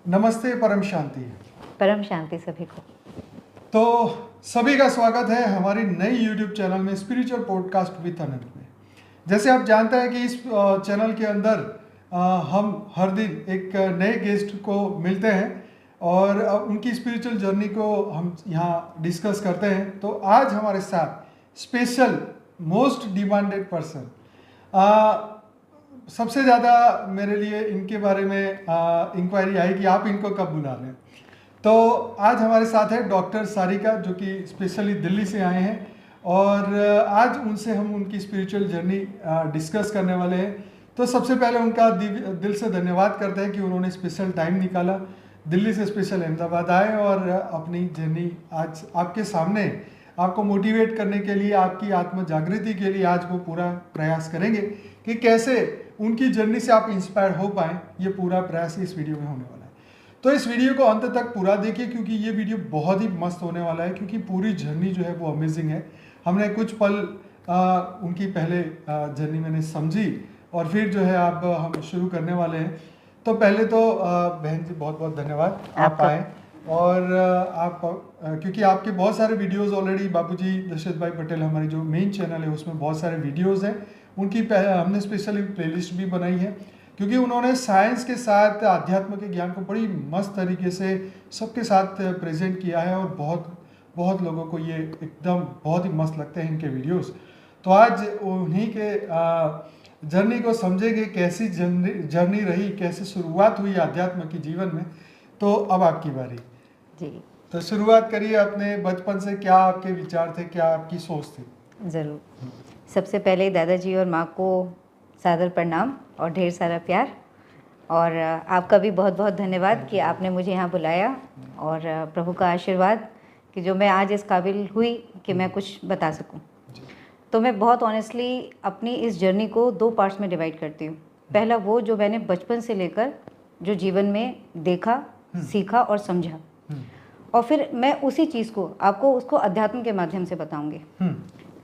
नमस्ते परम शांति। परम शांति सभी को। तो सभी का स्वागत है हमारी नई यूट्यूब चैनल में स्पिरिचुअल पॉडकास्ट विद अनंत में। जैसे आप जानते हैं कि इस चैनल के अंदर हम हर दिन एक नए गेस्ट को मिलते हैं और उनकी स्पिरिचुअल जर्नी को हम यहाँ डिस्कस करते हैं। तो आज हमारे साथ स्पेशल मोस्ट डिमांडेड पर्सन, सबसे ज़्यादा मेरे लिए इनके बारे में इंक्वायरी आई कि आप इनको कब बुला रहे हैं। तो आज हमारे साथ है डॉक्टर सारिका, जो कि स्पेशली दिल्ली से आए हैं और आज उनसे हम उनकी स्पिरिचुअल जर्नी डिस्कस करने वाले हैं। तो सबसे पहले उनका दिल से धन्यवाद करते हैं कि उन्होंने स्पेशल टाइम निकाला, दिल्ली से स्पेशल अहमदाबाद आए और अपनी जर्नी आज आपके सामने आपको मोटिवेट करने के लिए, आपकी आत्म जागृति के लिए आज वो पूरा प्रयास करेंगे कि कैसे उनकी जर्नी से आप इंस्पायर हो पाएँ। ये पूरा प्रयास इस वीडियो में होने वाला है। तो इस वीडियो को अंत तक पूरा देखिए क्योंकि ये वीडियो बहुत ही मस्त होने वाला है, क्योंकि पूरी जर्नी जो है वो अमेजिंग है। हमने कुछ पल उनकी पहले जर्नी मैंने समझी और फिर जो है अब हम शुरू करने वाले हैं। तो पहले तो बहन जी बहुत बहुत धन्यवाद आप आए। और आप क्योंकि आपके बहुत सारे वीडियोस ऑलरेडी बाबूजी दशरथ भाई पटेल, हमारी जो मेन चैनल है उसमें बहुत सारे वीडियोस हैं उनकी, हमने स्पेशली प्लेलिस्ट भी बनाई है क्योंकि उन्होंने साइंस के साथ अध्यात्म के ज्ञान को बड़ी मस्त तरीके से सबके साथ प्रेजेंट किया है और बहुत लोगों को ये एकदम बहुत ही मस्त लगते हैं इनके वीडियोस। तो आज उन्हीं के जर्नी को समझेंगे, कैसी जर्नी रही, कैसे शुरुआत हुई अध्यात्म की जीवन में। तो अब आपकी बारी जी। तो शुरुआत करिए अपने बचपन से, क्या आपके विचार थे, क्या आपकी सोच थी? ज़रूर। सबसे पहले दादाजी और माँ को सादर प्रणाम और ढेर सारा प्यार, और आपका भी बहुत बहुत धन्यवाद कि आपने मुझे यहाँ बुलाया, और प्रभु का आशीर्वाद कि जो मैं आज इस काबिल हुई कि मैं कुछ बता सकूँ। तो मैं बहुत ऑनेस्टली अपनी इस जर्नी को 2 पार्ट्स में डिवाइड करती हूँ। पहला वो जो मैंने बचपन से लेकर जो जीवन में देखा, सीखा और समझा, और फिर मैं उसी चीज़ को आपको उसको अध्यात्म के माध्यम से बताऊंगी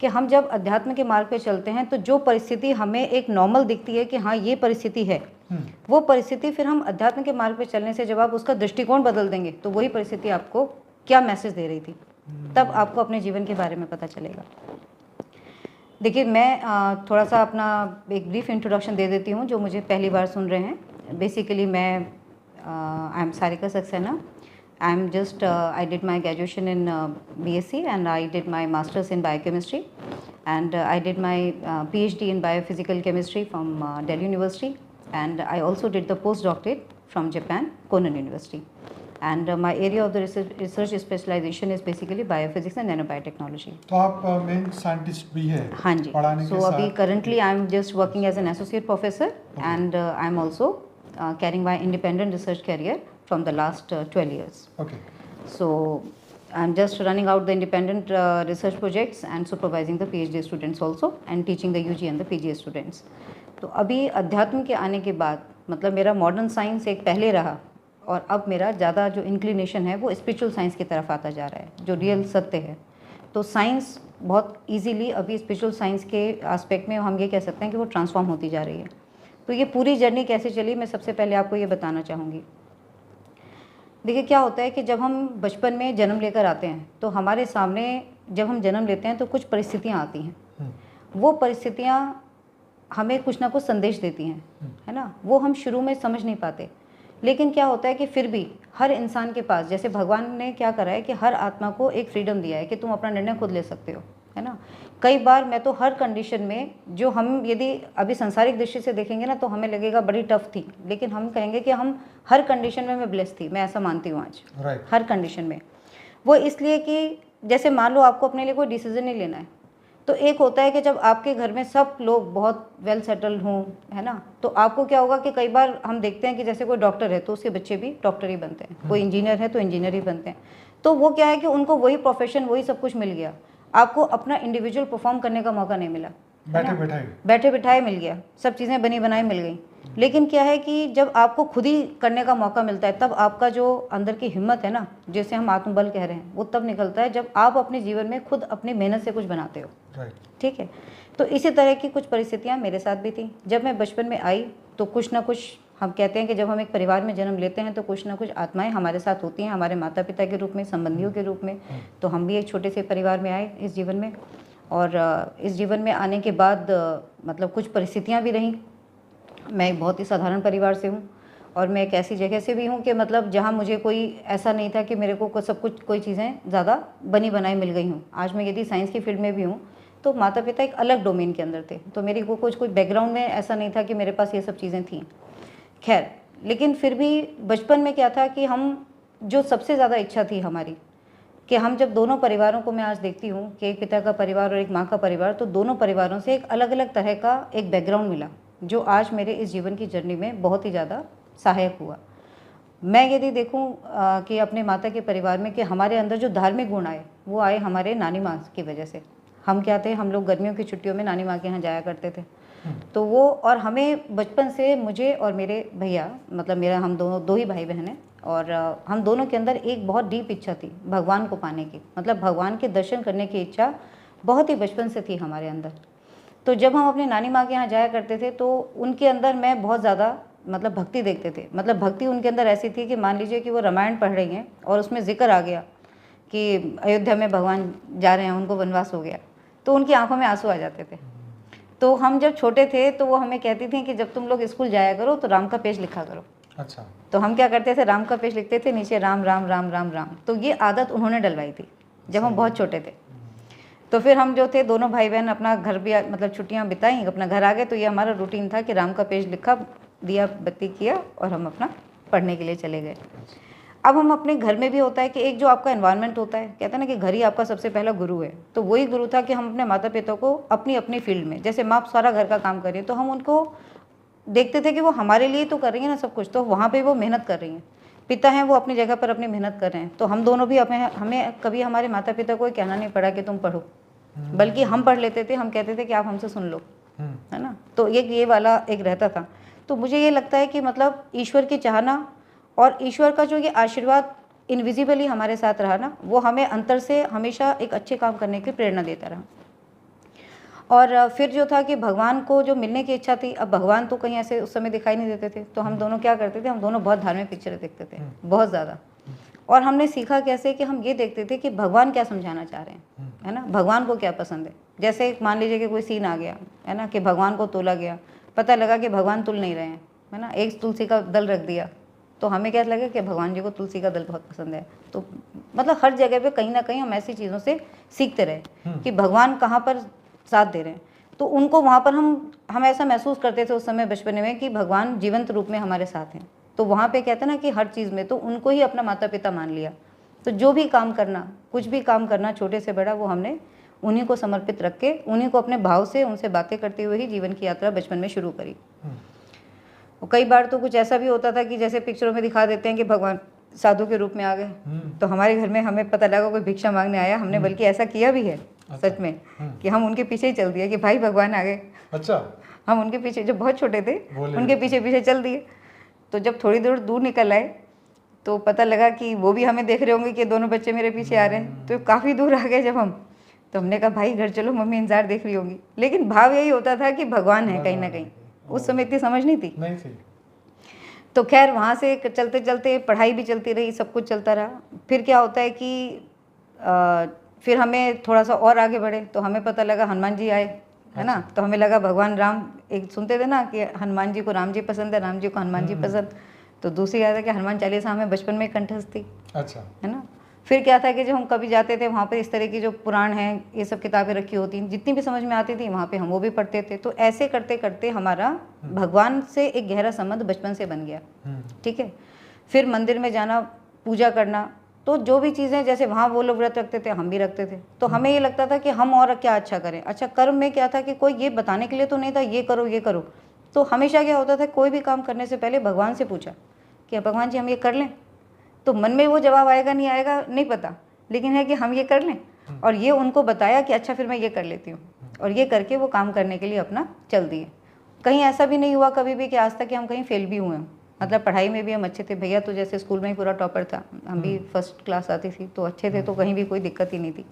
कि हम जब अध्यात्म के मार्ग पे चलते हैं तो जो परिस्थिति हमें एक नॉर्मल दिखती है कि हाँ ये परिस्थिति है, वो परिस्थिति फिर हम अध्यात्म के मार्ग पे चलने से जब आप उसका दृष्टिकोण बदल देंगे तो वही परिस्थिति आपको क्या मैसेज दे रही थी, तब आपको अपने जीवन के बारे में पता चलेगा। देखिए, मैं थोड़ा सा अपना एक ब्रीफ इंट्रोडक्शन दे देती हूँ जो मुझे पहली बार सुन रहे हैं। बेसिकली मैं I am Sarika Saxena. I did my graduation in BSc and I did my master's in biochemistry, and I did my PhD in biophysical chemistry from Delhi University, and I also did the postdoctorate from Japan, Konan University. And my area of the research specialization is basically biophysics and nanobiotechnology. तो आप main scientist भी हैं? हाँ जी। So अभी currently I am just working as an associate professor, and I am also carrying my independent research career from the last 12 years. Okay. So I'm just running out the independent research projects and supervising the PhD students also and teaching the UG and the PG students. तो अभी अध्यात्म के आने के बाद मतलब मेरा modern science एक पहले रहा और अब मेरा ज़्यादा जो इंक्लिनेशन है वो स्पिरिचुअल साइंस की तरफ आता जा रहा है, जो रियल सत्य है। तो साइंस बहुत इजीली अभी स्पिरिचुअल साइंस के एस्पेक्ट में हम ये कह सकते हैं कि वो ट्रांसफॉर्म होती जा रही है। तो ये पूरी जर्नी कैसे चली, मैं सबसे पहले आपको ये बताना चाहूँगी। देखिए, क्या होता है कि जब हम बचपन में जन्म लेकर आते हैं तो हमारे सामने जब हम जन्म लेते हैं तो कुछ परिस्थितियाँ आती हैं। वो परिस्थितियाँ हमें कुछ ना कुछ संदेश देती हैं, है ना। वो हम शुरू में समझ नहीं पाते, लेकिन क्या होता है कि फिर भी हर इंसान के पास, जैसे भगवान ने क्या करा है कि हर आत्मा को एक फ्रीडम दिया है कि तुम अपना निर्णय खुद ले सकते हो, है ना। कई बार मैं तो हर कंडीशन में, जो हम यदि अभी संसारिक दृष्टि से देखेंगे ना तो हमें लगेगा बड़ी टफ थी, लेकिन हम कहेंगे कि हम हर कंडीशन में मैं ब्लेस थी। मैं ऐसा मानती हूँ आज। हर कंडीशन में वो इसलिए कि जैसे मान लो आपको अपने लिए कोई डिसीजन नहीं लेना है, तो एक होता है कि जब आपके घर में सब लोग बहुत वेल सेटल्ड हों, है ना, तो आपको क्या होगा कि कई बार हम देखते हैं कि जैसे कोई डॉक्टर है तो उसके बच्चे भी डॉक्टर ही बनते हैं, कोई इंजीनियर है तो इंजीनियर ही बनते हैं। तो वो क्या है कि उनको वही प्रोफेशन, वही सब कुछ मिल गया, आपको अपना इंडिविजुअल परफॉर्म करने का मौका नहीं मिला, बैठे बिठाए मिल गया, सब चीज़ें बनी बनाई मिल गई। लेकिन क्या है कि जब आपको खुद ही करने का मौका मिलता है तब आपका जो अंदर की हिम्मत है ना, जैसे हम आत्मबल कह रहे हैं, वो तब निकलता है जब आप अपने जीवन में खुद अपनी मेहनत से कुछ बनाते हो। ठीक है। तो इसी तरह की कुछ परिस्थितियाँ मेरे साथ भी थी। जब मैं बचपन में आई तो कुछ ना कुछ हम कहते हैं कि जब हम एक परिवार में जन्म लेते हैं तो कुछ ना कुछ आत्माएं हमारे साथ होती हैं, हमारे माता पिता के रूप में, संबंधियों के रूप में। तो हम भी एक छोटे से परिवार में आए इस जीवन में, और इस जीवन में आने के बाद मतलब कुछ परिस्थितियाँ भी रहीं। मैं एक बहुत ही साधारण परिवार से हूँ, और मैं एक ऐसी जगह से भी हूँ कि मतलब जहाँ मुझे कोई ऐसा नहीं था कि मेरे को सब कुछ कोई चीज़ें ज़्यादा बनी बनाई मिल गई हूँ। आज मैं यदि साइंस की फील्ड में भी हूँ तो माता पिता एक अलग डोमेन के अंदर थे, तो मेरी को कुछ बैकग्राउंड में ऐसा नहीं था कि मेरे पास ये सब चीज़ें थीं। खैर, लेकिन फिर भी बचपन में क्या था कि हम, जो सबसे ज़्यादा इच्छा थी हमारी, कि हम जब दोनों परिवारों को मैं आज देखती हूँ कि एक पिता का परिवार और एक माँ का परिवार, तो दोनों परिवारों से एक अलग अलग तरह का एक बैकग्राउंड मिला, जो आज मेरे इस जीवन की जर्नी में बहुत ही ज़्यादा सहायक हुआ। मैं यदि देखूं कि अपने माता के परिवार में कि हमारे अंदर जो धार्मिक गुण आए, वो आए हमारे नानी माँ की वजह से। हम क्या थे, हम लोग गर्मियों की छुट्टियों में नानी माँ के यहाँ जाया करते थे। तो वो, और हमें बचपन से, मुझे और मेरे भैया, मतलब मेरा, हम दोनों दो ही भाई बहन हैं, और हम दोनों के अंदर एक बहुत डीप इच्छा थी भगवान को पाने की, मतलब भगवान के दर्शन करने की इच्छा बहुत ही बचपन से थी हमारे अंदर। तो जब हम अपनी नानी माँ के यहाँ जाया करते थे तो उनके अंदर मैं बहुत ज़्यादा मतलब भक्ति देखते थे। मतलब भक्ति उनके अंदर ऐसी थी कि मान लीजिए कि वो रामायण पढ़ रही हैं और उसमें जिक्र आ गया कि अयोध्या में भगवान जा रहे हैं, उनको वनवास हो गया, तो उनकी आंखों में आंसू आ जाते थे। तो हम जब छोटे थे तो वो हमें कहती थी कि जब तुम लोग स्कूल जाया करो तो राम का पेज लिखा करो। अच्छा। तो हम क्या करते थे, राम का पेज लिखते थे, नीचे राम राम राम राम राम। तो ये आदत उन्होंने डलवाई थी जब हम बहुत छोटे थे। तो फिर हम जो थे दोनों भाई बहन अपना घर भी, मतलब छुट्टियां बिताई, अपना घर आ गए, तो ये हमारा रूटीन था कि राम का पेज लिखा, दिया बत्ती किया, और हम अपना पढ़ने के लिए चले गए। अब हम अपने घर में भी होता है कि एक जो आपका एनवायरनमेंट होता है, कहते हैं ना कि घर ही आपका सबसे पहला गुरु है, तो वही गुरु था कि हम अपने माता पिता को अपनी अपनी फील्ड में, जैसे माँ सारा घर का काम कर रही है तो हम उनको देखते थे कि वो हमारे लिए तो कर रही है ना सब कुछ, तो वहाँ पे वो मेहनत कर रही हैं। पिता हैं वो अपनी जगह पर अपनी मेहनत कर रहे हैं, तो हम दोनों भी हमें कभी हमारे माता पिता को कहना नहीं पड़ा कि तुम पढ़ो, बल्कि हम पढ़ लेते थे। हम कहते थे कि आप हमसे सुन लो, है ना। तो ये वाला एक रहता था। तो मुझे ये लगता है कि मतलब ईश्वर की चाहना और ईश्वर का जो ये आशीर्वाद इनविजिबली हमारे साथ रहा ना, वो हमें अंतर से हमेशा एक अच्छे काम करने की प्रेरणा देता रहा। और फिर जो था कि भगवान को जो मिलने की इच्छा थी, अब भगवान तो कहीं ऐसे उस समय दिखाई नहीं देते थे, तो हम दोनों क्या करते थे, हम दोनों बहुत धार्मिक पिक्चरें देखते थे, बहुत ज़्यादा। और हमने सीखा कैसे कि हम ये देखते थे कि भगवान क्या समझाना चाह रहे हैं, है ना, भगवान को क्या पसंद है। जैसे मान लीजिए कि कोई सीन आ गया, है ना, कि भगवान को तोला गया, पता लगा कि भगवान तुल नहीं रहे हैं, है ना, एक तुलसी का दल रख दिया, तो हमें क्या लगा कि भगवान जी को तुलसी का दल बहुत पसंद है। तो मतलब हर जगह पे कहीं ना कहीं हम ऐसी चीज़ों से सीखते रहे कि भगवान कहाँ पर साथ दे रहे हैं। तो उनको वहाँ पर हम ऐसा महसूस करते थे उस समय बचपन में कि भगवान जीवंत रूप में हमारे साथ हैं। तो वहाँ पे कहते हैं ना कि हर चीज़ में तो उनको ही अपना माता पिता मान लिया। तो जो भी काम करना, कुछ भी काम करना, छोटे से बड़ा, वो हमने उन्हीं को समर्पित रख के, उन्हीं को अपने भाव से उनसे बातें करते हुए ही जीवन की यात्रा बचपन में शुरू करी। और कई बार तो कुछ ऐसा भी होता था कि जैसे पिक्चरों में दिखा देते हैं कि भगवान साधु के रूप में आ गए, तो हमारे घर में हमें पता लगा कोई भिक्षा मांगने आया, हमने बल्कि ऐसा किया भी है सच में कि हम उनके पीछे ही चल दिए कि भाई भगवान आ गए। अच्छा। हम उनके पीछे, जब बहुत छोटे थे उनके पीछे पीछे चल दिए। तो जब थोड़ी देर दूर निकल आए तो पता लगा कि वो भी हमें देख रहे होंगे कि दोनों बच्चे मेरे पीछे आ रहे हैं। तो काफ़ी दूर आ गए जब हम, तो हमने कहा भाई घर चलो, मम्मी इंतजार देख रही होंगी। लेकिन भाव यही होता था कि भगवान है कहीं ना कहीं। उस समय इतनी समझ नहीं थी। तो खैर वहाँ से चलते चलते पढ़ाई भी चलती रही, सब कुछ चलता रहा। फिर क्या होता है कि फिर हमें थोड़ा सा और आगे बढ़े तो हमें पता लगा हनुमान जी आए, है ना। तो हमें लगा भगवान राम, एक सुनते थे ना कि हनुमान जी को राम जी पसंद है, राम जी को हनुमान जी पसंद। तो दूसरी बात है कि हनुमान चालीसा हमें बचपन में कंठस्थ थी। अच्छा। है ना। फिर क्या था कि जब हम कभी जाते थे वहाँ पर इस तरह की जो पुराण हैं, ये सब किताबें रखी होती, जितनी भी समझ में आती थी वहाँ पे हम वो भी पढ़ते थे। तो ऐसे करते करते हमारा भगवान से एक गहरा संबंध बचपन से बन गया। ठीक है। फिर मंदिर में जाना, पूजा करना, तो जो भी चीज़ें, जैसे वहाँ वो लोग व्रत रखते थे, हम भी रखते थे। तो हमें ये लगता था कि हम और क्या अच्छा करें। अच्छा, कर्म में क्या था कि कोई ये बताने के लिए तो नहीं था ये करो ये करो। तो हमेशा क्या होता था, कोई भी काम करने से पहले भगवान से पूछा कि भगवान जी हम ये कर लें। तो मन में वो जवाब आएगा नहीं आएगा नहीं पता, लेकिन है कि हम ये कर लें। और ये उनको बताया कि अच्छा फिर मैं ये कर लेती हूँ, और ये करके वो काम करने के लिए अपना चल दिए। कहीं ऐसा भी नहीं हुआ कभी भी कि आज तक कि हम कहीं फेल भी हुए हैं। मतलब पढ़ाई में भी हम अच्छे थे। भैया तो जैसे स्कूल में ही पूरा टॉपर था, हम भी फर्स्ट क्लास आती थी, तो अच्छे थे, तो कहीं भी कोई दिक्कत ही नहीं थी।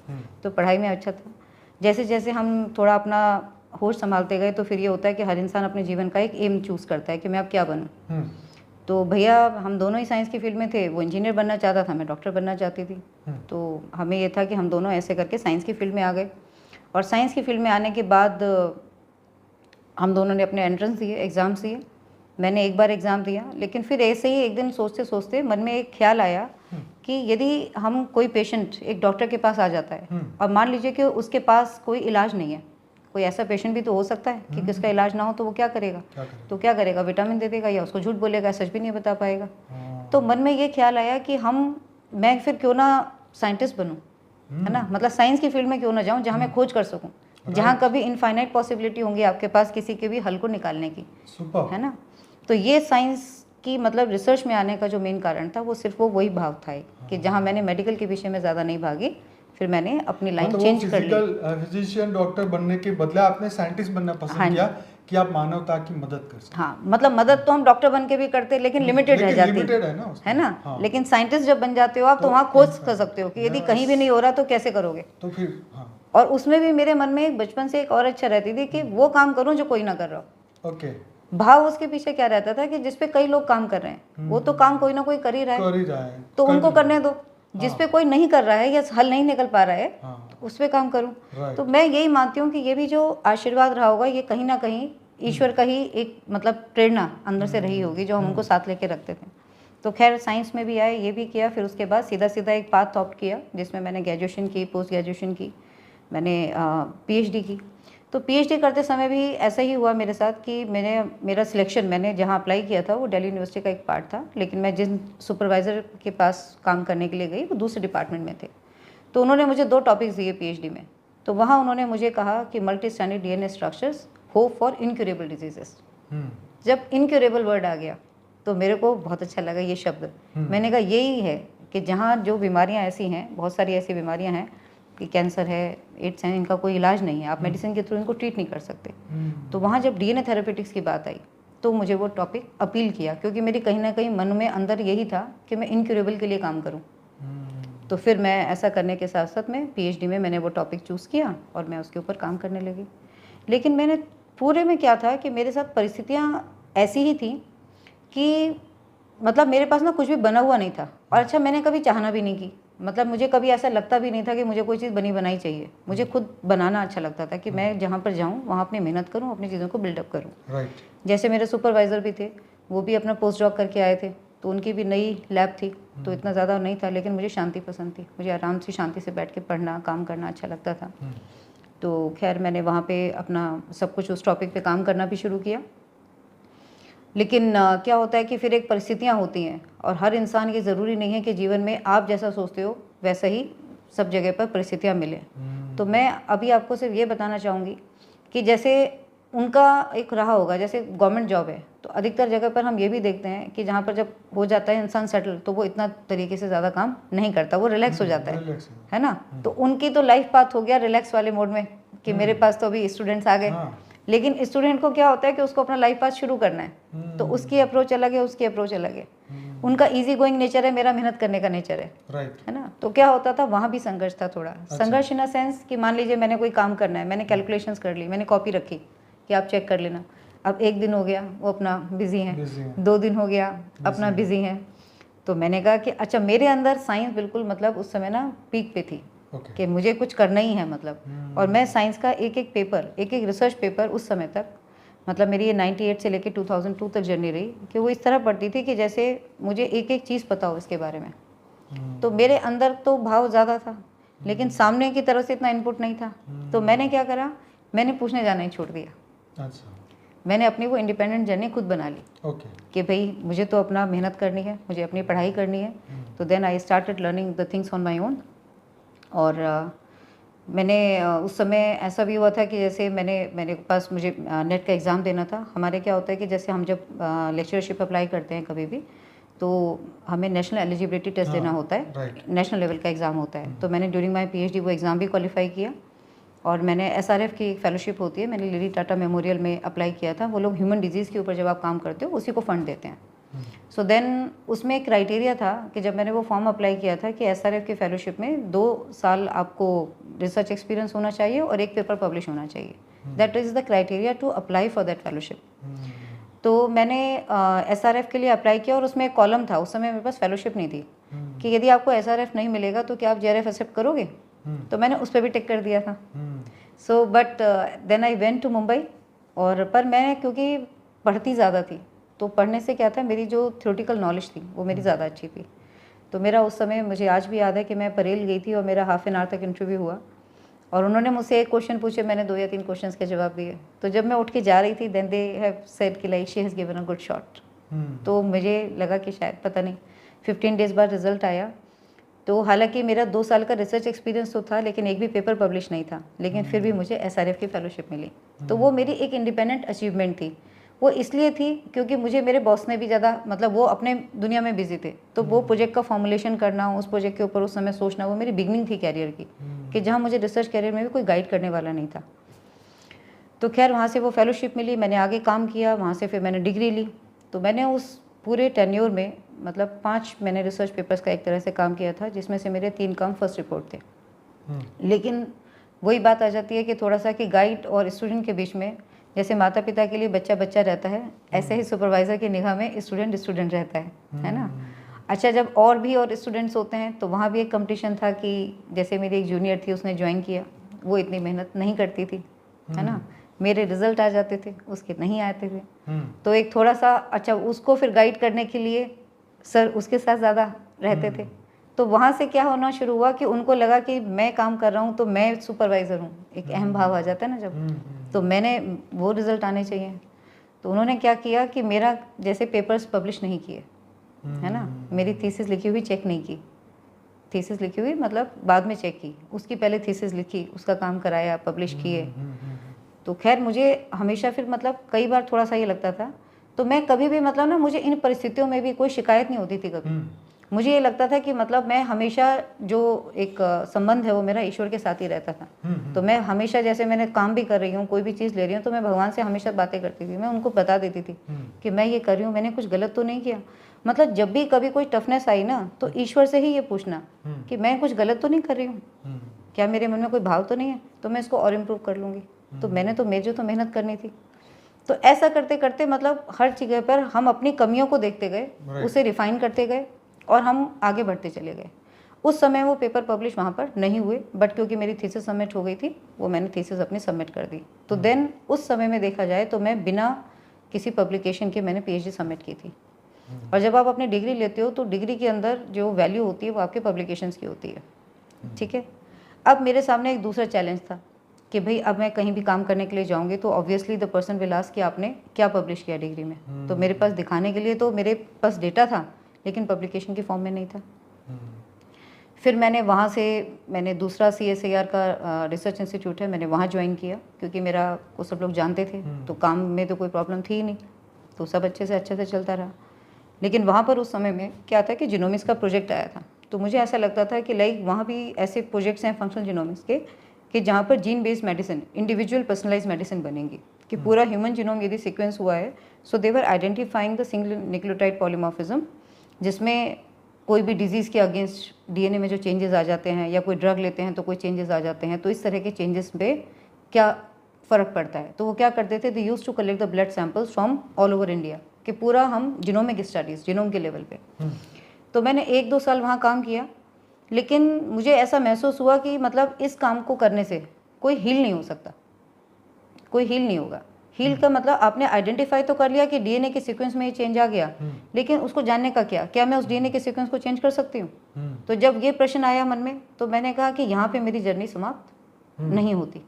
तो पढ़ाई में अच्छा था। जैसे जैसे हम थोड़ा अपना होश संभालते गए तो फिर ये होता है कि हर इंसान अपने जीवन का एक एम चूज़ करता है कि मैं अब क्या बनूँ। तो भैया हम दोनों ही साइंस की फील्ड में थे, वो इंजीनियर बनना चाहता था, मैं डॉक्टर बनना चाहती थी। तो हमें ये था कि हम दोनों ऐसे करके साइंस की फील्ड में आ गए। और साइंस की फील्ड में आने के बाद हम दोनों ने अपने एंट्रेंस दिए, एग्ज़ाम्स दिए। मैंने एक बार एग्ज़ाम दिया, लेकिन फिर ऐसे ही एक दिन सोचते सोचते मन में एक ख्याल आया कि यदि हम कोई पेशेंट एक डॉक्टर के पास आ जाता है और मान लीजिए कि उसके पास कोई इलाज नहीं है, कोई ऐसा पेशेंट भी तो हो सकता है कि किसका इलाज ना हो, तो वो क्या करेगा? तो क्या करेगा? विटामिन दे देगा या उसको झूठ बोलेगा, सच भी नहीं बता पाएगा। तो मन में ये ख्याल आया कि मैं फिर क्यों ना साइंटिस्ट बनूं, है ना, मतलब साइंस की फील्ड में क्यों ना जाऊं जहां मैं खोज कर सकूं, जहां कभी इनफाइनाइट पॉसिबिलिटी होंगी आपके पास किसी के भी हल को निकालने की, है ना। तो ये साइंस की मतलब रिसर्च में आने का जो मेन कारण था वो सिर्फ वही भाव था कि जहाँ मैंने मेडिकल के विषय में ज़्यादा नहीं भागी, फिर मैंने अपनी लाइन चेंज कर ली। फिजिशियन डॉक्टर बनने के बदले आपने साइंटिस्ट बनना पसंद किया कि आप मानवता की मदद कर सकें। हाँ, मतलब मदद तो हम डॉक्टर बन के भी करते लेकिन लिमिटेड रह जाती है ना। हाँ। लेकिन साइंटिस्ट जब बन जाते हो आप तो वहाँ खोज कर सकते हो कि यदि कहीं भी नहीं हो रहा तो कैसे करोगे। तो फिर हाँ। और उसमें भी मेरे मन में एक बचपन से एक और इच्छा रहती थी कि वो काम करूँ जो कोई ना कर रहा हो। ओके। भाव उसके पीछे क्या रहता था कि जिसपे कई लोग काम कर रहे हैं वो तो काम कोई ना कोई कर ही रहा है, तो उनको करने दो। जिसपे कोई नहीं कर रहा है या हल नहीं निकल पा रहा है तो उस पर काम करूं। तो मैं यही मानती हूँ कि ये भी जो आशीर्वाद रहा होगा ये कहीं ना कहीं ईश्वर का ही एक मतलब प्रेरणा अंदर से रही होगी जो हम उनको साथ लेके रखते थे। तो खैर साइंस में भी आए, ये भी किया, फिर उसके बाद सीधा सीधा एक पाथ ऑप्ट किया जिसमें मैंने ग्रेजुएशन की, पोस्ट ग्रेजुएशन की, मैंने PhD की। तो PhD करते समय भी ऐसा ही हुआ मेरे साथ कि मेरा सिलेक्शन मैंने जहाँ अप्लाई किया था वो दिल्ली यूनिवर्सिटी का एक पार्ट था, लेकिन मैं जिन सुपरवाइज़र के पास काम करने के लिए गई वो दूसरे डिपार्टमेंट में थे। तो उन्होंने मुझे 2 टॉपिक्स दिए PhD में। तो वहाँ उन्होंने मुझे कहा कि multi stranded DNA structures hope for incurable diseases. जब इनक्यूरेबल वर्ड आ गया तो मेरे को बहुत अच्छा लगा ये शब्द। मैंने कहा यही है कि जहाँ जो बीमारियाँ ऐसी हैं, बहुत सारी ऐसी बीमारियाँ हैं कि कैंसर है, एड्स हैं, इनका कोई इलाज नहीं है, आप मेडिसिन के थ्रू इनको ट्रीट नहीं कर सकते। तो वहाँ जब DNA थेरेपेटिक्स की बात आई तो मुझे वो टॉपिक अपील किया, क्योंकि मेरी कहीं ना कहीं मन में अंदर यही था कि मैं इनक्यूरेबल के लिए काम करूँ। तो फिर मैं ऐसा करने के साथ साथ में PhD में मैंने वो टॉपिक चूज़ किया और मैं उसके ऊपर काम करने लगी। लेकिन मैंने पूरे में क्या था कि मेरे साथ परिस्थितियाँ ऐसी ही थी कि मतलब मेरे पास ना कुछ भी बना हुआ नहीं था। और अच्छा, मैंने कभी चाहना भी नहीं की, मतलब मुझे कभी ऐसा लगता भी नहीं था कि मुझे कोई चीज़ बनी बनाई चाहिए। मुझे खुद बनाना अच्छा लगता था कि मैं जहाँ पर जाऊँ वहाँ अपनी मेहनत करूँ, अपनी चीज़ों को बिल्डअप करूँ। जैसे मेरे सुपरवाइज़र भी थे, वो भी अपना पोस्ट डॉक करके आए थे, तो उनकी भी नई लैब थी, तो इतना ज़्यादा नहीं था, लेकिन मुझे शांति पसंद थी। मुझे आराम से शांति से बैठ के पढ़ना, काम करना अच्छा लगता था। तो खैर मैंने वहाँ पे अपना सब कुछ उस टॉपिक पे काम करना भी शुरू किया। लेकिन क्या होता है कि फिर एक परिस्थितियाँ होती हैं और हर इंसान ये ज़रूरी नहीं है कि जीवन में आप जैसा सोचते हो वैसा ही सब जगह पर परिस्थितियाँ मिले। तो मैं अभी आपको सिर्फ ये बताना चाहूँगी कि जैसे उनका एक रहा होगा, जैसे गवर्नमेंट जॉब है तो अधिकतर जगह पर हम ये भी देखते हैं कि जहाँ पर जब हो जाता है इंसान सेटल तो वो इतना तरीके से ज़्यादा काम नहीं करता, वो रिलैक्स हो जाता है ना। तो उनकी तो लाइफ पाथ हो गया रिलैक्स वाले मोड में कि मेरे पास तो अभी स्टूडेंट्स आ गए। लेकिन स्टूडेंट को क्या होता है कि उसको अपना लाइफ पाथ शुरू करना है, तो उसकी अप्रोच अलग है, उसकी अप्रोच अलग है। उनका इजी गोइंग नेचर है, मेरा मेहनत करने का नेचर है ना। तो क्या होता था वहाँ भी संघर्ष था, थोड़ा संघर्ष इन अ सेंस कि मान लीजिए मैंने कोई काम करना है, मैंने कैलकुलेशंस कर ली, मैंने कॉपी रखी कि आप चेक कर लेना। अब 1 दिन हो गया वो अपना बिजी हैं, 2 दिन हो गया अपना बिजी हैं। तो मैंने कहा कि अच्छा, मेरे अंदर साइंस बिल्कुल मतलब उस समय ना पीक पे थी कि मुझे कुछ करना ही है मतलब। और मैं साइंस का एक एक पेपर, एक एक रिसर्च पेपर उस समय तक, मतलब मेरी ये 98 से लेकर 2002 तक जर्नी रही कि वो इस तरह पढ़ती थी कि जैसे मुझे एक एक चीज़ पता हो इसके बारे में। तो मेरे अंदर तो भाव ज़्यादा था लेकिन सामने की तरफ से इतना इनपुट नहीं था। तो मैंने क्या करा, मैंने पूछने जाना ही छोड़ दिया। अच्छा। मैंने अपनी वो इंडिपेंडेंट जर्नी खुद बना ली कि भाई मुझे तो अपना मेहनत करनी है, मुझे अपनी पढ़ाई करनी है। तो then I started learning the things on my own. और मैंने उस समय ऐसा भी हुआ था कि जैसे मेरे पास मुझे नेट का एग्ज़ाम देना था। हमारे क्या होता है कि जैसे हम जब लेक्चरशिप अप्लाई करते हैं कभी भी तो हमें नेशनल एलिजिबिलिटी टेस्ट देना होता है, नेशनल लेवल का एग्ज़ाम होता है। तो मैंने ड्यूरिंग माई PhD वो एग्ज़ाम भी क्वालिफाई किया और मैंने SRF की एक फेलोशिप होती है, मैंने लिली टाटा मेमोरियल में अप्लाई किया था। वो लोग ह्यूमन डिजीज़ के ऊपर जब आप काम करते हो उसी को फंड देते हैं। सो देन उसमें एक क्राइटेरिया था कि जब मैंने वो फॉर्म अप्लाई किया था कि SRF की फेलोशिप में 2 साल आपको रिसर्च एक्सपीरियंस होना चाहिए और एक पेपर पब्लिश होना चाहिए। That is the criteria to apply for that fellowship. तो मैंने SRF के लिए अप्लाई किया और उसमें एक कॉलम था, उस समय मेरे पास फेलोशिप नहीं थी, कि यदि आपको SRF नहीं मिलेगा तो क्या आप JRF एक्सेप्ट करोगे। तो मैंने उस पर भी टिक कर दिया था। So but then I went to Mumbai. और पर मैं क्योंकि पढ़ती ज़्यादा थी, तो पढ़ने से क्या था, मेरी जो थ्योरेटिकल नॉलेज थी वो मेरी ज़्यादा अच्छी थी। तो मेरा उस समय, मुझे आज भी याद है कि मैं परेल गई थी और मेरा हाफ एन आवर तक इंटरव्यू हुआ और उन्होंने मुझसे एक क्वेश्चन पूछे, मैंने 2 या 3 क्वेश्चंस के जवाब दिए। तो जब मैं उठ के जा रही थी, देन दे हैव सेड कि like she has given a good shot. तो मुझे लगा कि शायद, पता नहीं, 15 डेज़ बाद रिजल्ट आया। तो हालांकि मेरा 2 साल का रिसर्च एक्सपीरियंस तो था, लेकिन एक भी पेपर पब्लिश नहीं था, लेकिन फिर भी मुझे SRF की फेलोशिप मिली। तो वो मेरी एक इंडिपेंडेंट अचीवमेंट थी। वो इसलिए थी क्योंकि मुझे मेरे बॉस ने भी ज़्यादा, मतलब वो अपने दुनिया में बिजी थे, तो वो प्रोजेक्ट का फॉर्मुलेशन करना, उस प्रोजेक्ट के ऊपर उस समय सोचना, वो मेरी बिगनिंग थी कैरियर की, कि जहाँ मुझे रिसर्च कैरियर में भी कोई गाइड करने वाला नहीं था। तो खैर वहाँ से वो फेलोशिप मिली, मैंने आगे काम किया, वहाँ से फिर मैंने डिग्री ली। तो मैंने उस पूरे टेन्योर में मतलब 5 मैंने रिसर्च पेपर्स का एक तरह से काम किया था, जिसमें से मेरे 3 काम फर्स्ट रिपोर्ट थे। लेकिन वही बात आ जाती है कि थोड़ा सा कि गाइड और स्टूडेंट के बीच में, जैसे माता पिता के लिए बच्चा बच्चा रहता है, ऐसे ही सुपरवाइज़र की निगाह में स्टूडेंट स्टूडेंट रहता है ना। अच्छा, जब और भी और स्टूडेंट्स होते हैं तो वहाँ भी एक कंपटीशन था कि जैसे मेरी एक जूनियर थी, उसने ज्वाइन किया, वो इतनी मेहनत नहीं करती थी, है ना, मेरे रिजल्ट आ जाते थे, उसके नहीं आते थे। तो एक थोड़ा सा, अच्छा, उसको फिर गाइड करने के लिए सर उसके साथ ज़्यादा रहते थे। तो वहाँ से क्या होना शुरू हुआ कि उनको लगा कि मैं काम कर रहा हूँ तो मैं सुपरवाइज़र हूँ, एक अहम भाव आ जाता है ना जब, तो मैंने वो रिज़ल्ट आने चाहिए। तो उन्होंने क्या किया कि मेरा जैसे पेपर्स पब्लिश नहीं किए, है ना, मेरी थीसिस लिखी हुई चेक नहीं की, थीसिस लिखी हुई मतलब बाद में चेक की, उसकी पहले थीसिस लिखी, उसका काम कराया, पब्लिश किए। तो खैर मुझे हमेशा फिर मतलब कई बार थोड़ा सा ये लगता था, तो मैं कभी भी मतलब ना, मुझे इन परिस्थितियों में भी कोई शिकायत नहीं होती थी कभी। मुझे ये लगता था कि मतलब मैं हमेशा जो एक संबंध है वो मेरा ईश्वर के साथ ही रहता था। तो मैं हमेशा, जैसे मैंने काम भी कर रही हूँ, कोई भी चीज़ ले रही हूँ, तो मैं भगवान से हमेशा बातें करती थी, मैं उनको बता देती थी कि मैं ये कर रही हूँ, मैंने कुछ गलत तो नहीं किया। मतलब जब भी कभी कोई टफनेस आई ना, तो ईश्वर से ही ये पूछना कि मैं कुछ गलत तो नहीं कर रही हूँ, क्या मेरे मन में कोई भाव तो नहीं है, तो मैं इसको और इम्प्रूव कर लूँगी। तो मैंने तो मेरी तो मेहनत करनी थी। तो ऐसा करते करते मतलब हर जगह पर हम अपनी कमियों को देखते गए, उसे रिफाइन करते गए और हम आगे बढ़ते चले गए। उस समय वो पेपर पब्लिश वहाँ पर नहीं हुए, बट क्योंकि मेरी थीसिस सबमिट हो गई थी, वो मैंने थीसिस अपनी सबमिट कर दी। तो देन उस समय में देखा जाए तो मैं बिना किसी पब्लिकेशन के मैंने PhD सबमिट की थी। और जब आप अपनी डिग्री लेते हो तो डिग्री के अंदर जो वैल्यू होती है वो आपके पब्लिकेशंस की होती है, ठीक है। अब मेरे सामने एक दूसरा चैलेंज था कि भाई अब मैं कहीं भी काम करने के लिए जाऊंगी तो obviously the person will ask कि आपने क्या पब्लिश किया डिग्री में। तो मेरे पास दिखाने के लिए तो मेरे पास डेटा था, लेकिन पब्लिकेशन के फॉर्म में नहीं था। फिर मैंने वहाँ से, मैंने दूसरा CSIR का रिसर्च इंस्टीट्यूट है, मैंने वहाँ ज्वाइन किया, क्योंकि मेरा को सब लोग जानते थे, तो काम में तो कोई प्रॉब्लम थी ही नहीं, तो सब अच्छे से चलता रहा। लेकिन वहाँ पर उस समय में क्या था कि जीनोमिक्स का प्रोजेक्ट आया था, तो मुझे ऐसा लगता था कि लाइक वहाँ भी ऐसे प्रोजेक्ट्स हैं फंक्शनल जीनोमिक्स के कि जहाँ पर gene based medicine, individual personalize medicine बनेंगी, कि पूरा ह्यूमन जीनोम यदि सीक्वेंस हुआ है, so they were identifying the single nucleotide polymorphism, जिसमें कोई भी डिजीज़ के अगेंस्ट DNA में जो चेंजेस आ जाते हैं, या कोई ड्रग लेते हैं तो कोई चेंजेस आ जाते हैं, तो इस तरह के चेंजेस पे क्या फ़र्क पड़ता है। तो वो क्या करते थे, they used to collect the blood samples from all over India, कि पूरा हम जीनोमिक स्टडीज़ जीनोम के लेवल पे। तो मैंने 1-2 साल वहाँ काम किया, लेकिन मुझे ऐसा महसूस हुआ कि मतलब इस काम को करने से कोई हील नहीं हो सकता, कोई हील नहीं होगा। हील का मतलब आपने आइडेंटिफाई तो कर लिया कि DNA के सीक्वेंस में ये चेंज आ गया, लेकिन उसको जानने का क्या मैं उस DNA के सीक्वेंस को चेंज कर सकती हूँ? तो जब ये प्रश्न आया मन में, तो मैंने कहा कि यहाँ पे मेरी जर्नी समाप्त नहीं होती।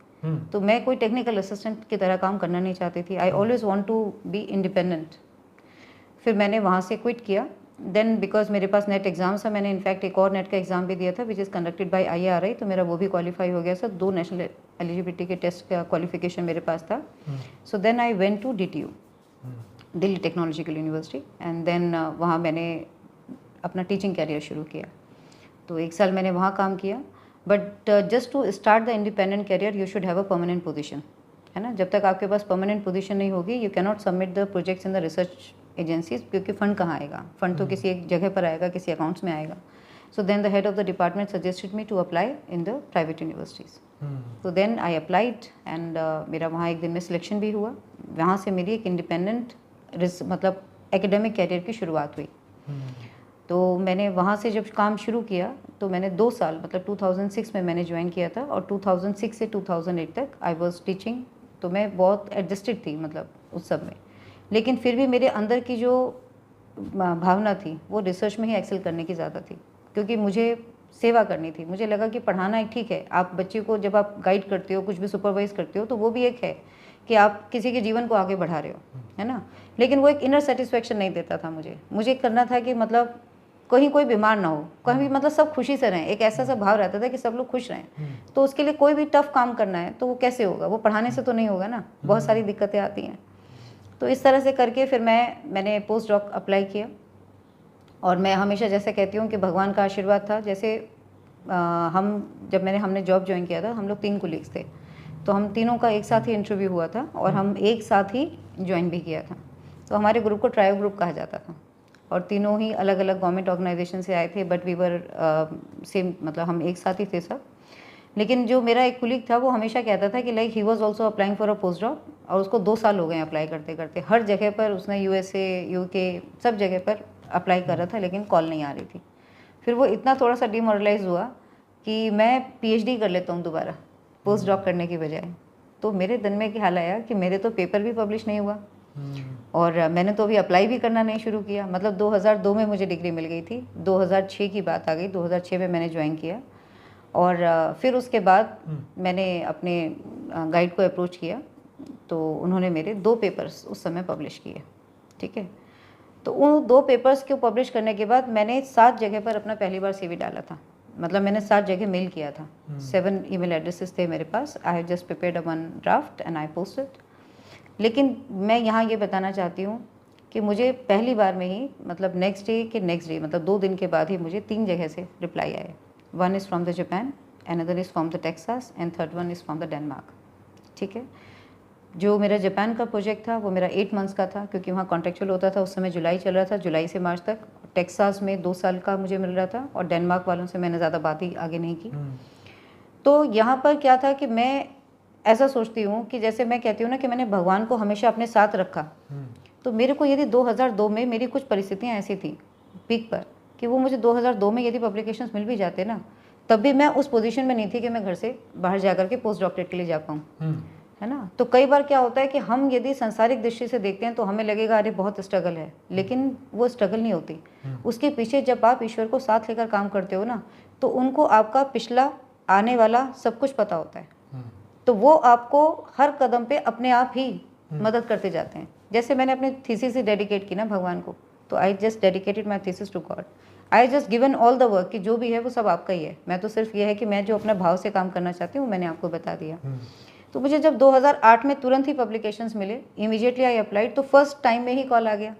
तो मैं कोई टेक्निकल असिस्टेंट की तरह काम करना नहीं चाहती थी। I always want to be independent. फिर मैंने वहाँ से क्विट किया। देन बिकॉज मेरे पास नेट एग्जाम्स था, मैंने इनफैक्ट एक और नेट का एग्ज़ाम भी दिया था which is conducted by IRI, तो मेरा वो भी क्वालिफाई हो गया सर। 2 नेशनल एलिजिबिलिटी के टेस्ट का क्वालिफिकेशन मेरे पास था। So then I went to DTU, Delhi technological university, and then वहाँ मैंने अपना टीचिंग कैरियर शुरू किया। तो 1 साल मैंने वहाँ काम किया, but just to start the independent career you should have a permanent position, है ना। जब तक आपके पास परमानेंट पोजीशन नहीं होगी, you can not submit the projects in the research agencies, क्योंकि फ़ंड कहाँ आएगा, फ़ंड तो किसी एक जगह पर आएगा, किसी अकाउंट्स में आएगा। So then the head of the department suggested me to apply in the private universities. So then I applied and मेरा वहाँ एक दिन में सिलेक्शन भी हुआ. वहाँ से मेरी एक इंडिपेंडेंट मतलब एकेडमिक कैरियर की शुरुआत हुई. तो मैंने वहाँ से जब काम शुरू किया तो मैंने 2 साल मतलब 2006 में मैंने ज्वाइन किया था और 2006 से 2008 तक आई वॉज टीचिंग. तो मैं बहुत एडजस्टेड थी मतलब उस सब में, लेकिन फिर भी मेरे अंदर की जो भावना थी वो रिसर्च में ही एक्सेल करने की ज़्यादा थी, क्योंकि मुझे सेवा करनी थी. मुझे लगा कि पढ़ाना एक ठीक है, आप बच्चे को जब आप गाइड करते हो, कुछ भी सुपरवाइज करते हो, तो वो भी एक है कि आप किसी के जीवन को आगे बढ़ा रहे हो, है ना. लेकिन वो एक इनर सेटिस्फेक्शन नहीं देता था मुझे करना था कि मतलब कहीं कोई बीमार ना हो, कहीं भी मतलब सब खुशी से रहें. एक ऐसा सा भाव रहता था कि सब लोग खुश रहें. तो उसके लिए कोई भी टफ काम करना है तो वो कैसे होगा, वो पढ़ाने से तो नहीं होगा ना, बहुत सारी दिक्कतें आती हैं. तो इस तरह से करके फिर मैंने पोस्ट डॉक अप्लाई किया. और मैं हमेशा जैसे कहती हूँ कि भगवान का आशीर्वाद था. जैसे हमने जॉब ज्वाइन किया था, हम लोग 3 कोलीग्स थे, तो हम तीनों का एक साथ ही इंटरव्यू हुआ था और हम एक साथ ही ज्वाइन भी किया था. तो हमारे ग्रुप को ट्रायो ग्रुप कहा जाता था और तीनों ही अलग अलग गवर्नमेंट ऑर्गेनाइजेशन से आए थे, बट वी वर सेम, मतलब हम एक साथ ही थे सब. लेकिन जो मेरा एक कुलीग था वो हमेशा कहता था कि like he was also applying for a post doc, और उसको 2 साल हो गए अप्लाई करते करते. हर जगह पर उसने USA UK सब जगह पर अप्लाई कर रहा था, लेकिन कॉल नहीं आ रही थी. फिर वो इतना थोड़ा सा डिमोरलाइज हुआ कि मैं PhD कर लेता हूँ दोबारा पोस्ट डॉक करने की बजाय. तो मेरे दिन में ख्याल आया कि मेरे तो पेपर भी पब्लिश नहीं हुआ और मैंने तो अभी अप्लाई भी करना नहीं शुरू किया. मतलब 2002 में मुझे डिग्री मिल गई थी, 2006 की बात आ गई, 2006 में मैंने ज्वाइन किया. और फिर उसके बाद मैंने अपने गाइड को अप्रोच किया, तो उन्होंने मेरे 2 पेपर्स उस समय पब्लिश किए. ठीक है, तो उन 2 पेपर्स को पब्लिश करने के बाद मैंने 7 जगह पर अपना पहली बार CV डाला था. मतलब मैंने 7 जगह मेल किया था. 7 ईमेल एड्रेसेस थे मेरे पास. I have just prepared a 1 draft and I posted. लेकिन मैं यहाँ ये बताना चाहती हूँ कि मुझे पहली बार में ही मतलब नेक्स्ट डे मतलब 2 दिन के बाद ही मुझे 3 जगह से रिप्लाई आए. 1 is from the Japan, another is from the Texas and third one is from the Denmark. ठीक है, जो मेरा जापान का प्रोजेक्ट था वो मेरा 8 मंथ्स का था, क्योंकि वहाँ कॉन्ट्रेक्चुअल होता था. उस समय जुलाई चल रहा था, जुलाई से मार्च तक. टेक्सास में 2 साल का मुझे मिल रहा था और डेनमार्क वालों से मैंने ज़्यादा बात ही आगे नहीं की. तो यहाँ पर क्या था कि मैं ऐसा सोचती हूँ कि जैसे मैं कहती हूँ ना कि मैंने भगवान को हमेशा अपने साथ रखा. तो मेरे को यदि 2002 में मेरी कुछ परिस्थितियाँ ऐसी थी पीक पर कि वो मुझे 2002 में यदि पब्लिकेशंस मिल भी जाते ना, तब भी मैं उस पोजीशन में नहीं थी कि मैं घर से बाहर जाकर के पोस्ट डॉक्टरेट के लिए जा पाऊँ, है ना. तो कई बार क्या होता है कि हम यदि सांसारिक दृष्टि से देखते हैं तो हमें लगेगा अरे बहुत स्ट्रगल है, लेकिन वो स्ट्रगल नहीं होती. उसके पीछे जब आप ईश्वर को साथ लेकर काम करते हो ना, तो उनको आपका पिछला आने वाला सब कुछ पता होता है. तो वो आपको हर कदम पे अपने आप ही मदद करते जाते हैं. जैसे मैंने अपनी थीसिस ही डेडिकेट की ना भगवान को, तो I just dedicated my thesis to God. I just given all the work कि जो भी है वो सब आपका ही है. मैं तो सिर्फ ये है कि मैं जो अपना भाव से काम करना चाहती हूँ मैंने आपको बता दिया. तो मुझे जब 2008 में तुरंत ही पब्लिकेशंस मिले, इमीडिएटली आई अप्लाइड. तो फर्स्ट टाइम में ही कॉल आ गया,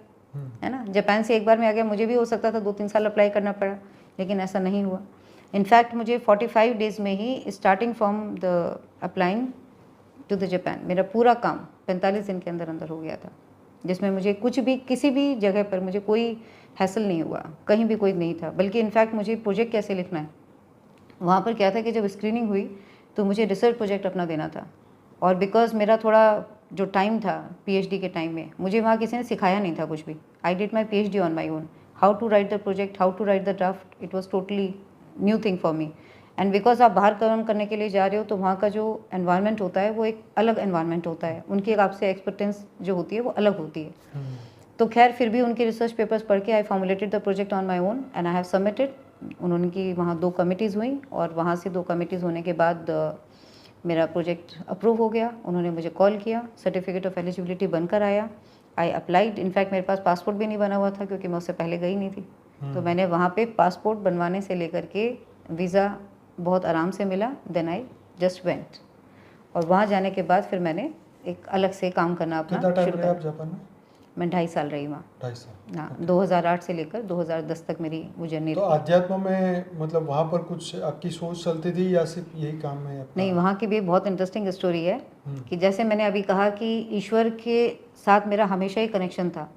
है ना. जापान से एक बार में आ गया. मुझे भी हो सकता था 2-3 साल अप्लाई करना पड़ा, लेकिन ऐसा नहीं हुआ. इनफैक्ट मुझे 45 डेज में ही starting from the applying to the Japan मेरा पूरा काम 45 दिन के अंदर अंदर हो गया था, जिसमें मुझे कुछ भी किसी भी जगह पर मुझे कोई हैसल नहीं हुआ, कहीं भी कोई नहीं था. बल्कि इनफैक्ट मुझे प्रोजेक्ट कैसे लिखना है, वहाँ पर क्या था कि जब स्क्रीनिंग हुई तो मुझे रिसर्च प्रोजेक्ट अपना देना था. और बिकॉज मेरा थोड़ा जो टाइम था PhD के टाइम में, मुझे वहाँ किसी ने सिखाया नहीं था कुछ भी. I did my PhD on my own. How to write the project, how to write the draft, it was totally new thing for me. And because आप बाहर काम करने के लिए जा रहे हो तो वहाँ का जो एनवायरनमेंट होता है वो एक अलग एनवायरनमेंट होता है. उनकी एक आपसे एक्सपर्टेंस जो होती है वो अलग होती है. तो खैर फिर भी उनके रिसर्च पेपर्स पढ़ के I formulated the project on my own and I have submitted. उन्होंने की वहाँ 2 कमिटीज़ हुई और वहाँ से 2 कमिटीज़ होने के बाद मेरा प्रोजेक्ट अप्रूव हो गया. उन्होंने मुझे कॉल किया, सर्टिफिकेट ऑफ एलिजिबिलिटी बनकर आया. I applied. इनफैक्ट मेरे पास पासपोर्ट भी नहीं बना हुआ था क्योंकि मैं उससे पहले गई नहीं थी. तो मैंने वहाँ पे पासपोर्ट बनवाने से लेकर के वीज़ा बहुत आराम से मिला. Then I just went. और वहाँ जाने के बाद फिर मैंने एक अलग से काम करना अपना शुरू किया. जापान में मैं 2.5 साल रही वहाँ. 2.5 साल. हाँ, 2008 से लेकर 2010 तक मेरी वो जर्नी. तो अध्यात्म में मतलब वहाँ पर कुछ आपकी सोच चलती थी या सिर्फ यही काम में अपना? नहीं, वहाँ की भी बहुत इंटरेस्टिंग स्टोरी है कि जैसे मैंने अभी कहा कि ईश्वर के साथ मेरा हमेशा ही कनेक्शन था.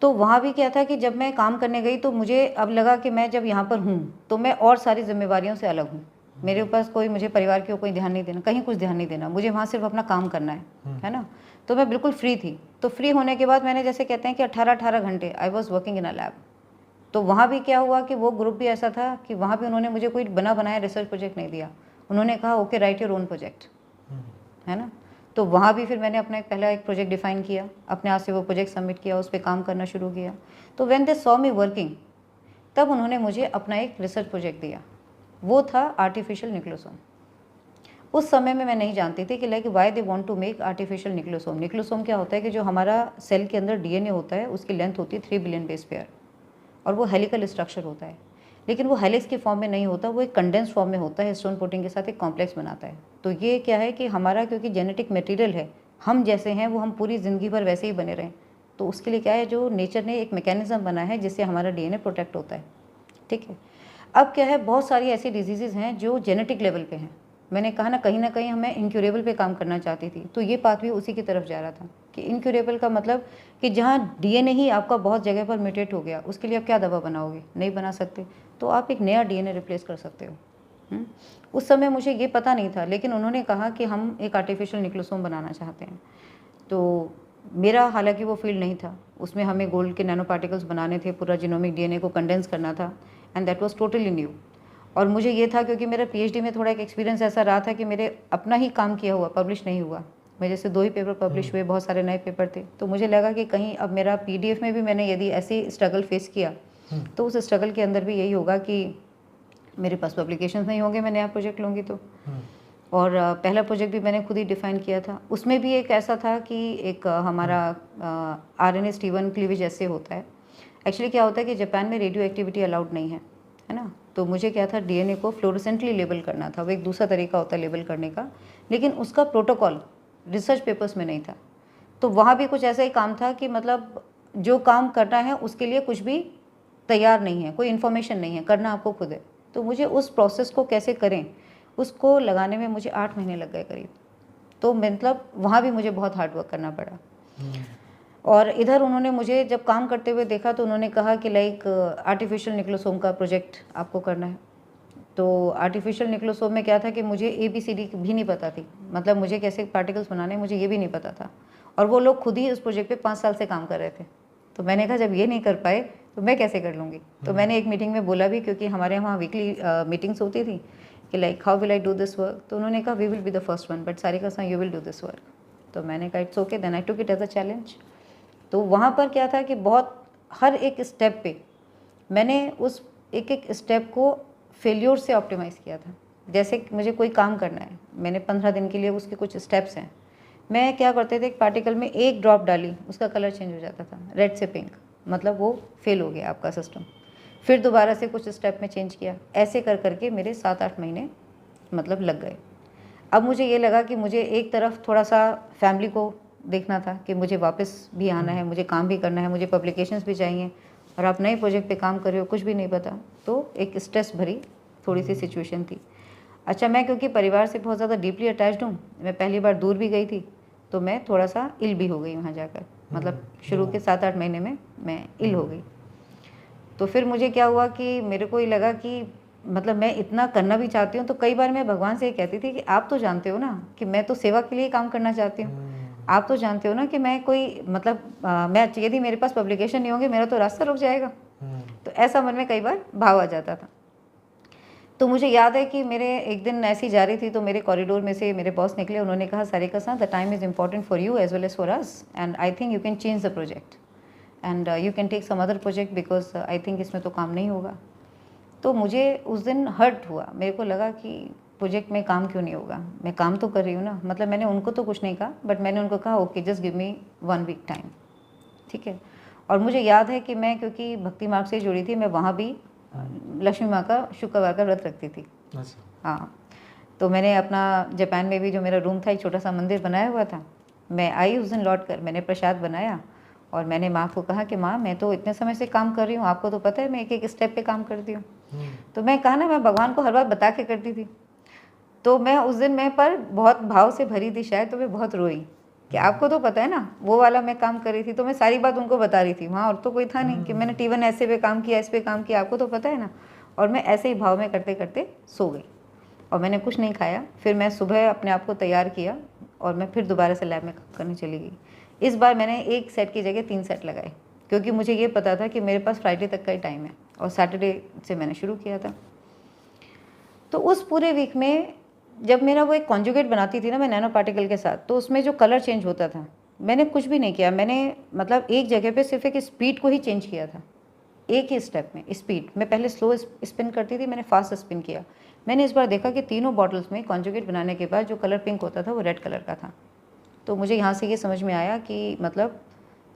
तो वहाँ भी क्या था कि जब मैं काम करने गई तो मुझे अब लगा कि मैं जब यहाँ पर हूँ तो मैं और सारी जिम्मेवारियों से अलग हूँ। मेरे पास कोई, मुझे परिवार की कोई ध्यान नहीं देना, कहीं कुछ ध्यान नहीं देना, मुझे वहाँ सिर्फ अपना काम करना है ना। तो मैं बिल्कुल फ्री थी। तो फ्री होने के बाद मैंने, जैसे कहते हैं कि 18 घंटे I was working in a lab. तो वहाँ भी क्या हुआ कि वो ग्रुप भी ऐसा था कि वहाँ भी उन्होंने मुझे कोई बना बनाया रिसर्च प्रोजेक्ट नहीं दिया। उन्होंने कहा okay right your own project, है ना। तो वहाँ भी फिर मैंने अपना एक प्रोजेक्ट डिफाइन किया, अपने हाथ से वो प्रोजेक्ट सबमिट किया, उस पर काम करना शुरू किया। तो when they saw me working, तब उन्होंने मुझे अपना एक रिसर्च प्रोजेक्ट दिया, वो था आर्टिफिशियल न्यूक्लियोसोम। उस समय में मैं नहीं जानती थी कि like why they want to make artificial nucleosome. Nucleosome क्या होता है कि जो हमारा सेल के अंदर डीएनए होता है उसकी लेंथ होती है 3 बिलियन बेस पेयर, और वो हेलिकल स्ट्रक्चर होता है, लेकिन वो हेलिक्स के फॉर्म में नहीं होता, वो एक कंडेंस फॉर्म में होता है, हिस्टोन प्रोटीन के साथ एक कॉम्प्लेक्स बनाता है। तो ये क्या है कि हमारा क्योंकि जेनेटिक मटेरियल है, हम जैसे हैं वो हम पूरी ज़िंदगी भर वैसे ही बने रहें, तो उसके लिए क्या है, जो नेचर ने एक मैकेनिज्म बनाया है जिससे हमारा डीएनए प्रोटेक्ट होता है। ठीक है। अब क्या है, बहुत सारी ऐसी डिजीज़ेज़ हैं जो जेनेटिक लेवल पे हैं। मैंने कहा ना कहीं मैं इनक्यूरेबल पे काम करना चाहती थी, तो ये पाथवे उसी की तरफ जा रहा था कि इनक्यूरेबल का मतलब कि जहाँ डीएनए ही आपका बहुत जगह पर म्यूटेट हो गया, उसके लिए आप क्या दवा बनाओगे, नहीं बना सकते, तो आप एक नया डीएनए रिप्लेस कर सकते हो। उस समय मुझे ये पता नहीं था, लेकिन उन्होंने कहा कि हम एक आर्टिफिशियल न्यूक्लियोसोम बनाना चाहते हैं। तो मेरा हालांकि वो फील्ड नहीं था, उसमें हमें गोल्ड के नैनो पार्टिकल्स बनाने थे, पूरा जीनोमिक डीएनए को कंडेंस करना था, and that was totally new. और मुझे ये था क्योंकि मेरा पीएचडी में थोड़ा एक एक्सपीरियंस ऐसा रहा था कि मेरे अपना ही काम किया हुआ पब्लिश नहीं हुआ, मेरे से 2 ही पेपर पब्लिश हुए, बहुत सारे नए पेपर थे। तो मुझे लगा कि कहीं अब मेरा पीडीएफ में भी मैंने यदि ऐसी स्ट्रगल फेस किया तो उस स्ट्रगल के अंदर भी यही होगा कि मेरे पास पब्लिकेशंस नहीं होंगे, मैं नया प्रोजेक्ट लूँगी तो। और पहला प्रोजेक्ट भी मैंने खुद ही डिफ़ाइन किया था। उसमें भी एक ऐसा था कि एक हमारा आरएनए स्टीवन क्लीवेज ऐसे होता है। एक्चुअली क्या होता है कि जापान में रेडियो एक्टिविटी अलाउड नहीं है ना। तो मुझे क्या था, डीएनए को फ्लोरोसेंटली लेबल करना था, वो एक दूसरा तरीका होता है लेबल करने का, लेकिन उसका प्रोटोकॉल रिसर्च पेपर्स में नहीं था। तो वहाँ भी कुछ ऐसा ही काम था कि मतलब जो काम करना है उसके लिए कुछ भी तैयार नहीं है, कोई इन्फॉर्मेशन नहीं है, करना आपको खुद है। तो मुझे उस प्रोसेस को कैसे करें उसको लगाने में मुझे 8 महीने लग गए करीब। तो मतलब वहाँ भी मुझे बहुत हार्ड वर्क करना पड़ा। और इधर उन्होंने मुझे जब काम करते हुए देखा तो उन्होंने कहा कि लाइक आर्टिफिशियल न्यूक्लियोसोम का प्रोजेक्ट आपको करना है। तो आर्टिफिशियल न्यूक्लियोसोम में क्या था कि मुझे ABCD भी नहीं पता थी, मतलब मुझे कैसे पार्टिकल्स बनाने मुझे ये भी नहीं पता था। और वो लोग खुद ही उस प्रोजेक्ट पे 5 साल से काम कर रहे थे। तो मैंने कहा जब ये नहीं कर पाए तो मैं कैसे कर लूँगी। तो मैंने एक मीटिंग में बोला भी, क्योंकि हमारे यहाँ वीकली मीटिंग्स होती थी कि like how will I do this work. तो उन्होंने कहा we will be the first one, but Sarika सा you will do this work. तो मैंने कहा it's okay, then I took it as a challenge. तो वहाँ पर क्या था कि बहुत हर एक स्टेप पे मैंने उस एक एक स्टेप को फेल्योर से ऑप्टिमाइज़ किया था। जैसे मुझे कोई काम करना है, मैंने 15 दिन के लिए उसके कुछ स्टेप्स हैं। मैं क्या करते थे, एक पार्टिकल में एक ड्रॉप डाली, उसका कलर चेंज हो जाता था, रेड से पिंक, मतलब वो फेल हो गया आपका सिस्टम। फिर दोबारा से कुछ स्टेप में चेंज किया, ऐसे कर करके मेरे 7-8 महीने मतलब लग गए। अब मुझे ये लगा कि मुझे एक तरफ थोड़ा सा फैमिली को देखना था कि मुझे वापस भी आना है, मुझे काम भी करना है, मुझे पब्लिकेशंस भी चाहिए, और आप नए प्रोजेक्ट पे काम कर रहे हो, कुछ भी नहीं पता। तो एक स्ट्रेस भरी थोड़ी सी सिचुएशन थी। अच्छा, मैं क्योंकि परिवार से बहुत ज़्यादा डीपली अटैच्ड हूँ, मैं पहली बार दूर भी गई थी, तो मैं थोड़ा सा इल भी हो गई वहाँ जाकर, मतलब शुरू के 7-8 महीने में मैं इल हो गई। तो फिर मुझे क्या हुआ कि मेरे को ये लगा कि मतलब मैं इतना करना भी चाहती हूँ, तो कई बार मैं भगवान से ये कहती थी कि आप तो जानते हो ना कि मैं तो सेवा के लिए काम करना चाहती हूँ, आप तो जानते हो ना कि मैं कोई मतलब मैं यदि मेरे पास पब्लिकेशन नहीं होंगे मेरा तो रास्ता रुक जाएगा। तो ऐसा मन में कई बार भाव आ जाता था। तो मुझे याद है कि मेरे एक दिन ऐसी जा रही थी, तो मेरे कॉरिडोर में से मेरे बॉस निकले, उन्होंने कहा सारिका सा, the time is important for you as well as for us, and I think you can change the project and you can take some other project because I think इसमें तो काम नहीं होगा। तो मुझे उस दिन हर्ट हुआ, मेरे को लगा कि प्रोजेक्ट में काम क्यों नहीं होगा, मैं काम तो कर रही हूँ ना। मतलब मैंने उनको तो कुछ नहीं कहा, बट मैंने उनको कहा okay just give me 1 week time, ठीक है। और मुझे याद है कि मैं क्योंकि भक्ति मार्ग से जुड़ी थी, मैं वहाँ भी लक्ष्मी माँ का शुक्रवार का व्रत रखती थी। हाँ, तो मैंने अपना जापान में भी जो मेरा रूम था, एक छोटा सा मंदिर बनाया हुआ था। मैं आई उस दिन लौट कर, मैंने प्रसाद बनाया और मैंने माँ को कहा कि माँ मैं तो इतने समय से काम कर रही हूँ, आपको तो पता है मैं एक एक स्टेप पे काम करती हूँ। तो मैं कहा ना, मैं भगवान को हर बात बता के करती थी। तो मैं उस दिन मैं पर बहुत भाव से भरी थी शायद, तो मैं बहुत रोई कि आपको तो पता है ना वो वाला मैं काम कर रही थी, तो मैं सारी बात उनको बता रही थी, वहाँ और तो कोई था नहीं कि मैंने T1 ऐसे पे काम किया, इस पे काम किया, आपको तो पता है ना। और मैं ऐसे ही भाव में करते करते सो गई और मैंने कुछ नहीं खाया। फिर मैं सुबह अपने आप को तैयार किया और मैं फिर दोबारा से लैब में करने चली गई। इस बार मैंने 1 सेट की जगह 3 सेट लगाए, क्योंकि मुझे ये पता था कि मेरे पास फ्राइडे तक का ही टाइम है और सैटरडे से मैंने शुरू किया था। तो उस पूरे वीक में जब मेरा वो एक कॉन्जुगेट बनाती थी ना मैं नैनो पार्टिकल के साथ, तो उसमें जो कलर चेंज होता था, मैंने कुछ भी नहीं किया। मैंने मतलब एक जगह पे सिर्फ एक स्पीड को ही चेंज किया था, एक ही स्टेप में स्पीड। मैं पहले स्लो स्पिन करती थी, मैंने फास्ट स्पिन किया। मैंने इस बार देखा कि तीनों बॉटल्स में कॉन्जुगेट बनाने के बाद जो कलर पिंक होता था वो रेड कलर का था। तो मुझे यहाँ से ये समझ में आया कि मतलब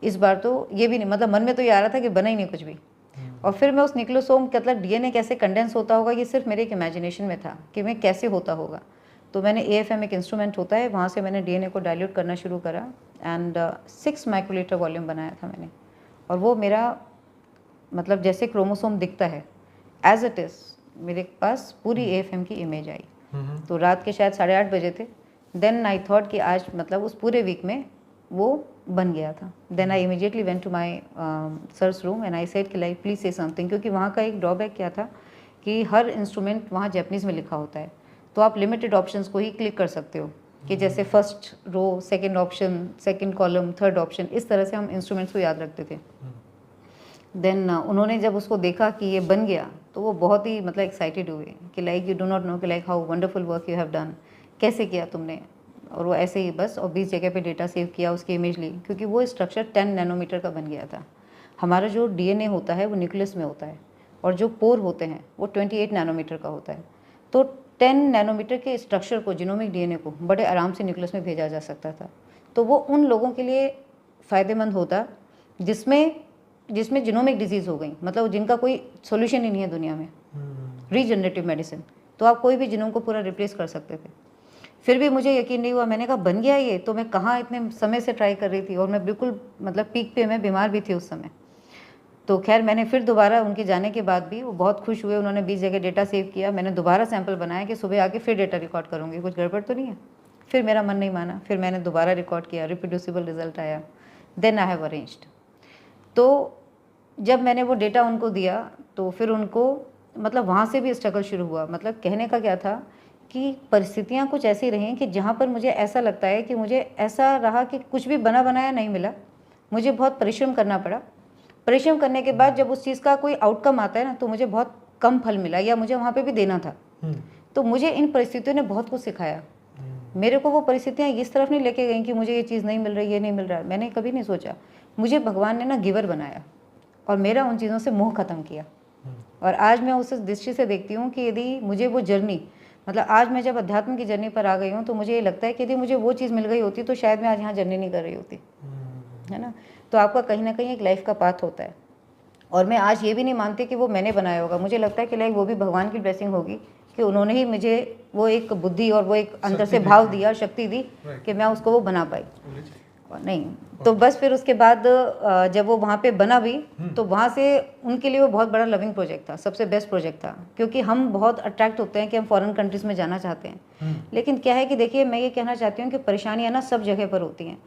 इस बार तो ये भी नहीं, मतलब मन में तो ये आ रहा था कि बना ही नहीं कुछ भी। और फिर मैं उस न्यूक्लियोसोम मतलब डीएनए कैसे कंडेंस होता होगा ये सिर्फ मेरे एक इमेजिनेशन में था कि मैं कैसे होता होगा। तो मैंने AFM एक इंस्ट्रूमेंट होता है, वहाँ से मैंने डीएनए को डाइल्यूट करना शुरू करा एंड 6 माइक्रोलीटर वॉल्यूम बनाया था मैंने। और वो मेरा मतलब जैसे क्रोमोसोम दिखता है एज इट इज़ मेरे पास पूरी AFM की इमेज आई। तो रात के शायद 8:30 बजे थे। देन आई थॉट कि आज मतलब उस पूरे वीक में वो बन गया था। Then I immediately went to my sir's room and I said कि लाइक प्लीज़ से समथिंग, क्योंकि वहाँ का एक ड्रॉबैक क्या था कि हर इंस्ट्रूमेंट वहाँ जैपनीज़ में लिखा होता है, तो आप लिमिटेड ऑप्शंस को ही क्लिक कर सकते हो कि जैसे first row, second option, second column, third option, इस तरह से हम इंस्ट्रूमेंट्स को याद रखते थे। देन उन्होंने जब उसको देखा कि ये बन गया तो वो बहुत ही मतलब एक्साइटेड हुए कि like you do not know कि like how wonderful work you have done, कैसे किया तुमने। और वो ऐसे ही बस और 20 जगह पे डेटा सेव किया, उसकी इमेज ली, क्योंकि वो स्ट्रक्चर 10 नैनोमीटर का बन गया था। हमारा जो डीएनए होता है वो न्यूक्लियस में होता है और जो पोर होते हैं वो 28 नैनोमीटर का होता है। तो 10 नैनोमीटर के स्ट्रक्चर को, जीनोमिक डीएनए को बड़े आराम से न्यूक्लियस में भेजा जा सकता था। तो वो उन लोगों के लिए फ़ायदेमंद होता जिसमें जीनोमिक डिजीज़ हो गई, मतलब जिनका कोई सोल्यूशन ही नहीं है दुनिया में, रीजनरेटिव मेडिसिन, तो आप कोई भी जीनोम को पूरा रिप्लेस कर सकते थे। फिर भी मुझे यकीन नहीं हुआ, मैंने कहा बन गया ये, तो मैं कहाँ इतने समय से ट्राई कर रही थी और मैं बिल्कुल मतलब पीक पे, मैं बीमार भी थी उस समय। तो खैर मैंने फिर दोबारा उनके जाने के बाद भी वो बहुत खुश हुए, उन्होंने 20 जगह डेटा सेव किया। मैंने दोबारा सैंपल बनाया कि सुबह आके फिर डेटा रिकॉर्ड करूँगी, कुछ गड़बड़ तो नहीं है। फिर मेरा मन नहीं माना, फिर मैंने दोबारा रिकॉर्ड किया, रिप्रोड्यूसिबल रिजल्ट आया। Then I have arranged. तो जब मैंने वो डेटा उनको दिया तो फिर उनको मतलब वहाँ से भी स्ट्रगल शुरू हुआ। मतलब कहने का क्या था कि परिस्थितियाँ कुछ ऐसी रहीं कि जहाँ पर मुझे ऐसा लगता है कि मुझे ऐसा रहा कि कुछ भी बना बनाया नहीं मिला, मुझे बहुत परिश्रम करना पड़ा। परिश्रम करने के बाद जब उस चीज़ का कोई आउटकम आता है ना, तो मुझे बहुत कम फल मिला या मुझे वहाँ पे भी देना था। तो मुझे इन परिस्थितियों ने बहुत कुछ सिखाया। मेरे को वो परिस्थितियाँ इस तरफ नहीं लेके गई कि मुझे ये चीज़ नहीं मिल रही, ये नहीं मिल रहा है। मैंने कभी नहीं सोचा, मुझे भगवान ने ना गिवर बनाया और मेरा उन चीज़ों से मोह ख़त्म किया। और आज मैं उस दृष्टि से देखती हूँ कि यदि मुझे वो जर्नी, मतलब आज मैं जब अध्यात्म की जर्नी पर आ गई हूँ, तो मुझे ये लगता है कि यदि मुझे वो चीज़ मिल गई होती तो शायद मैं आज यहाँ जर्नी नहीं कर रही होती, है ना। तो आपका कहीं ना कहीं एक लाइफ का पाथ होता है। और मैं आज ये भी नहीं मानती कि वो मैंने बनाया होगा, मुझे लगता है कि लाइक वो भी भगवान की ब्लेसिंग होगी कि उन्होंने ही मुझे वो एक बुद्धि और वो एक अंदर से भाव दिया, शक्ति दी कि मैं उसको वो बना पाई। नहीं तो बस फिर उसके बाद जब वो वहाँ पे बना भी, तो वहाँ से उनके लिए वो बहुत बड़ा लविंग प्रोजेक्ट था, सबसे बेस्ट प्रोजेक्ट था। क्योंकि हम बहुत अट्रैक्ट होते हैं कि हम फॉरेन कंट्रीज़ में जाना चाहते हैं, लेकिन क्या है कि देखिए मैं ये कहना चाहती हूँ कि परेशानियाँ ना सब जगह पर होती हैं।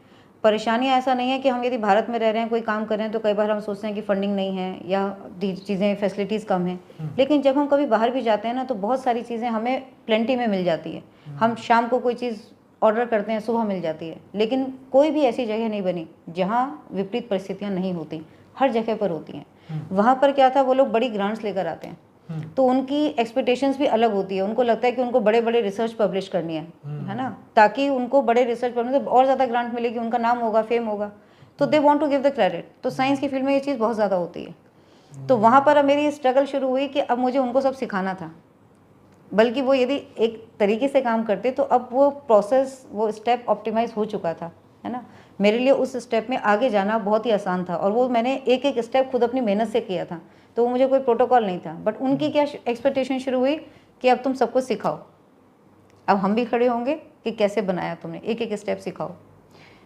परेशानियाँ ऐसा नहीं है कि हम यदि भारत में रह रहे हैं, कोई काम कर रहे हैं, तो कई बार हम सोचते हैं कि फंडिंग नहीं है या चीज़ें फैसिलिटीज़ कम हैं। लेकिन जब हम कभी बाहर भी जाते हैं ना, तो बहुत सारी चीज़ें हमें प्लेंटी में मिल जाती है। हम शाम को कोई चीज़ ऑर्डर करते हैं, सुबह मिल जाती है। लेकिन कोई भी ऐसी जगह नहीं बनी जहाँ विपरीत परिस्थितियाँ नहीं होती, हर जगह पर होती हैं। वहाँ पर क्या था, वो लोग बड़ी ग्रांट्स लेकर आते हैं, तो उनकी एक्सपेक्टेशंस भी अलग होती है। उनको लगता है कि उनको बड़े बड़े रिसर्च पब्लिश करनी है ना, ताकि उनको बड़े रिसर्च पब्लिश और ज़्यादा ग्रांट मिलेगी, उनका नाम होगा, फेम होगा, तो they want to give the credit. तो साइंस की फील्ड में ये चीज़ बहुत ज़्यादा होती है। तो वहाँ पर अब मेरी स्ट्रगल शुरू हुई कि अब मुझे उनको सब सिखाना था। बल्कि वो यदि एक तरीके से काम करते तो अब वो प्रोसेस, वो स्टेप ऑप्टिमाइज हो चुका था, है ना। मेरे लिए उस स्टेप में आगे जाना बहुत ही आसान था, और वो मैंने एक एक स्टेप खुद अपनी मेहनत से किया था। तो वो मुझे कोई प्रोटोकॉल नहीं था, बट उनकी क्या एक्सपेक्टेशन शुरू हुई कि अब तुम सबको सिखाओ। अब हम भी खड़े होंगे कि कैसे बनाया तुमने, एक एक स्टेप सिखाओ।